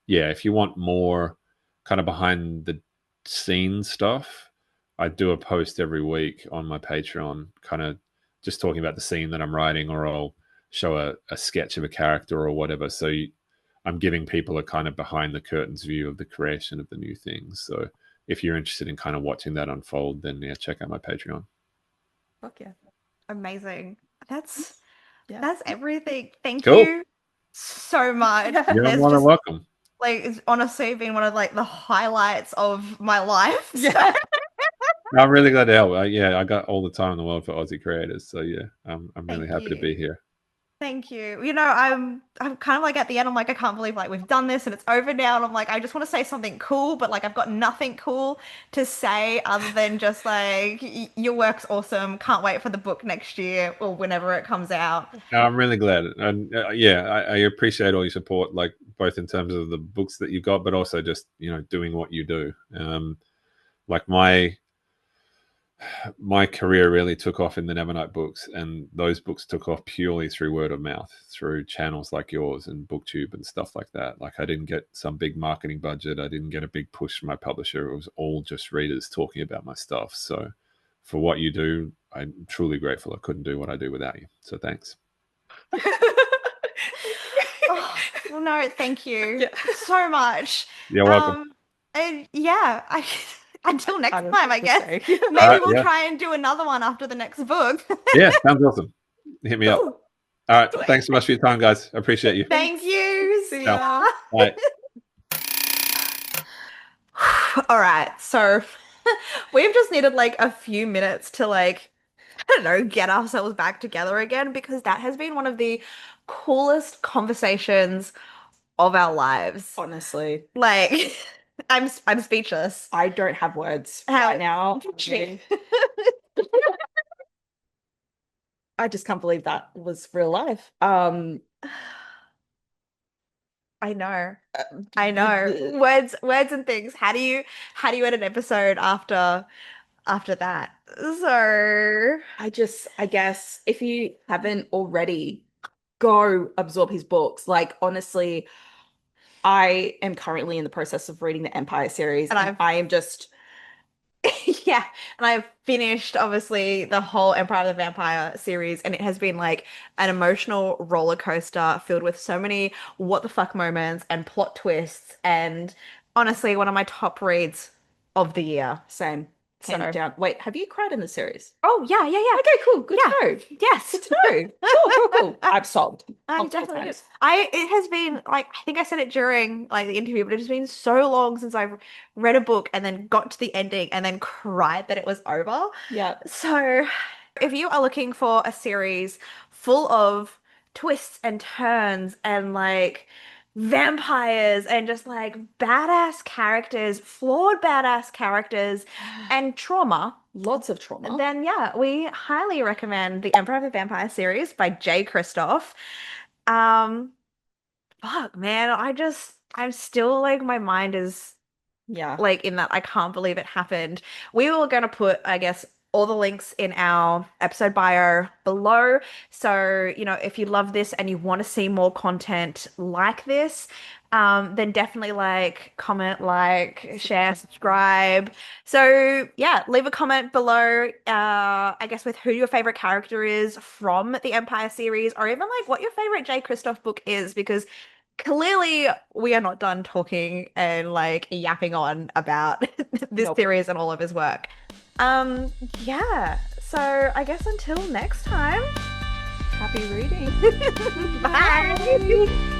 more kind of behind the scenes stuff, I do a post every week on my Patreon, kind of just talking about the scene that I'm writing, or I'll show a sketch of a character or whatever. I'm giving people a kind of behind the curtains view of the creation of the new things. So if you're interested in kind of watching that unfold, then yeah, check out my Patreon. Fuck yeah. Amazing. That's Yeah. that's everything. Thank Cool. you so much. You're There's more than just welcome. like it's honestly been one of like the highlights of my life. Yeah. I'm really glad to help. Yeah, I got all the time in the world for Aussie creators. So yeah, I'm really Thank happy to you. be here. Thank you. I'm kind of like at the end, I'm like, I can't believe like we've done this and it's over now. And I'm like, I just want to say something cool, but like I've got nothing cool to say other than just like your work's awesome. Can't wait for the book next year or whenever it comes out. No, I'm really glad, and yeah, I appreciate all your support, like both in terms of the books that you got, but also just doing what you do. Like my career really took off in the Nevernight books, and those books took off purely through word of mouth, through channels like yours and BookTube and stuff like that. Like I didn't get some big marketing budget, I didn't get a big push from my publisher. It was all just readers talking about my stuff. So for what you do, I'm truly grateful. I couldn't do what I do without you. So thanks. Oh, well, no, thank you Yeah. so much. You're welcome. And yeah, until next I don't time, know I what to guess. say. Maybe we'll Yeah. try and do another one after the next book. Yeah, sounds awesome. Hit me up. Cool. All right. Thanks so much for your time, guys. I appreciate you. Thank you. See Ciao. ya. Bye. All right, so we've just needed like a few minutes to like, I don't know, get ourselves back together again because that has been one of the coolest conversations of our lives. Honestly, Like, I'm speechless. I don't have words How- right now. I just can't believe that was real life. I know. I know. Words and things. How do you end an episode after that? So I guess if you haven't already, go absorb his books. Like honestly, I am currently in the process of reading the Empire series, And and I am just yeah, and I've finished obviously the whole Empire of the Vampire series, and it has been like an emotional roller coaster filled with so many what the fuck moments and plot twists, and honestly, one of my top reads of the year. same. Hands So, down. Wait, have you cried in the series? oh yeah, yeah, yeah. Okay, cool. Good Yeah. to know. Yes. Good to know. Cool. I'm sold. I Multiple definitely do. times. It has been like I think I said it during like the interview, but it has been so long since I've read a book and then got to the ending and then cried that it was over. Yeah. So, if you are looking for a series full of twists and turns and like vampires and just like badass characters, flawed badass characters, and trauma, Lots of trauma. then yeah, we highly recommend the Emperor of the Vampire series by Jay Kristoff. Um, fuck, man, I'm still like my mind is Yeah. like in that I can't believe it happened. We were gonna put, I guess, all the links in our episode bio below. So, if you love this and you want to see more content like this, then definitely comment, share, subscribe. So yeah, leave a comment below, I guess with who your favorite character is from the Empire series, or even what your favorite Jay Kristoff book is, because clearly we are not done talking and yapping on about this Nope. series and all of his work. Yeah. So I guess until next time, Happy reading. bye.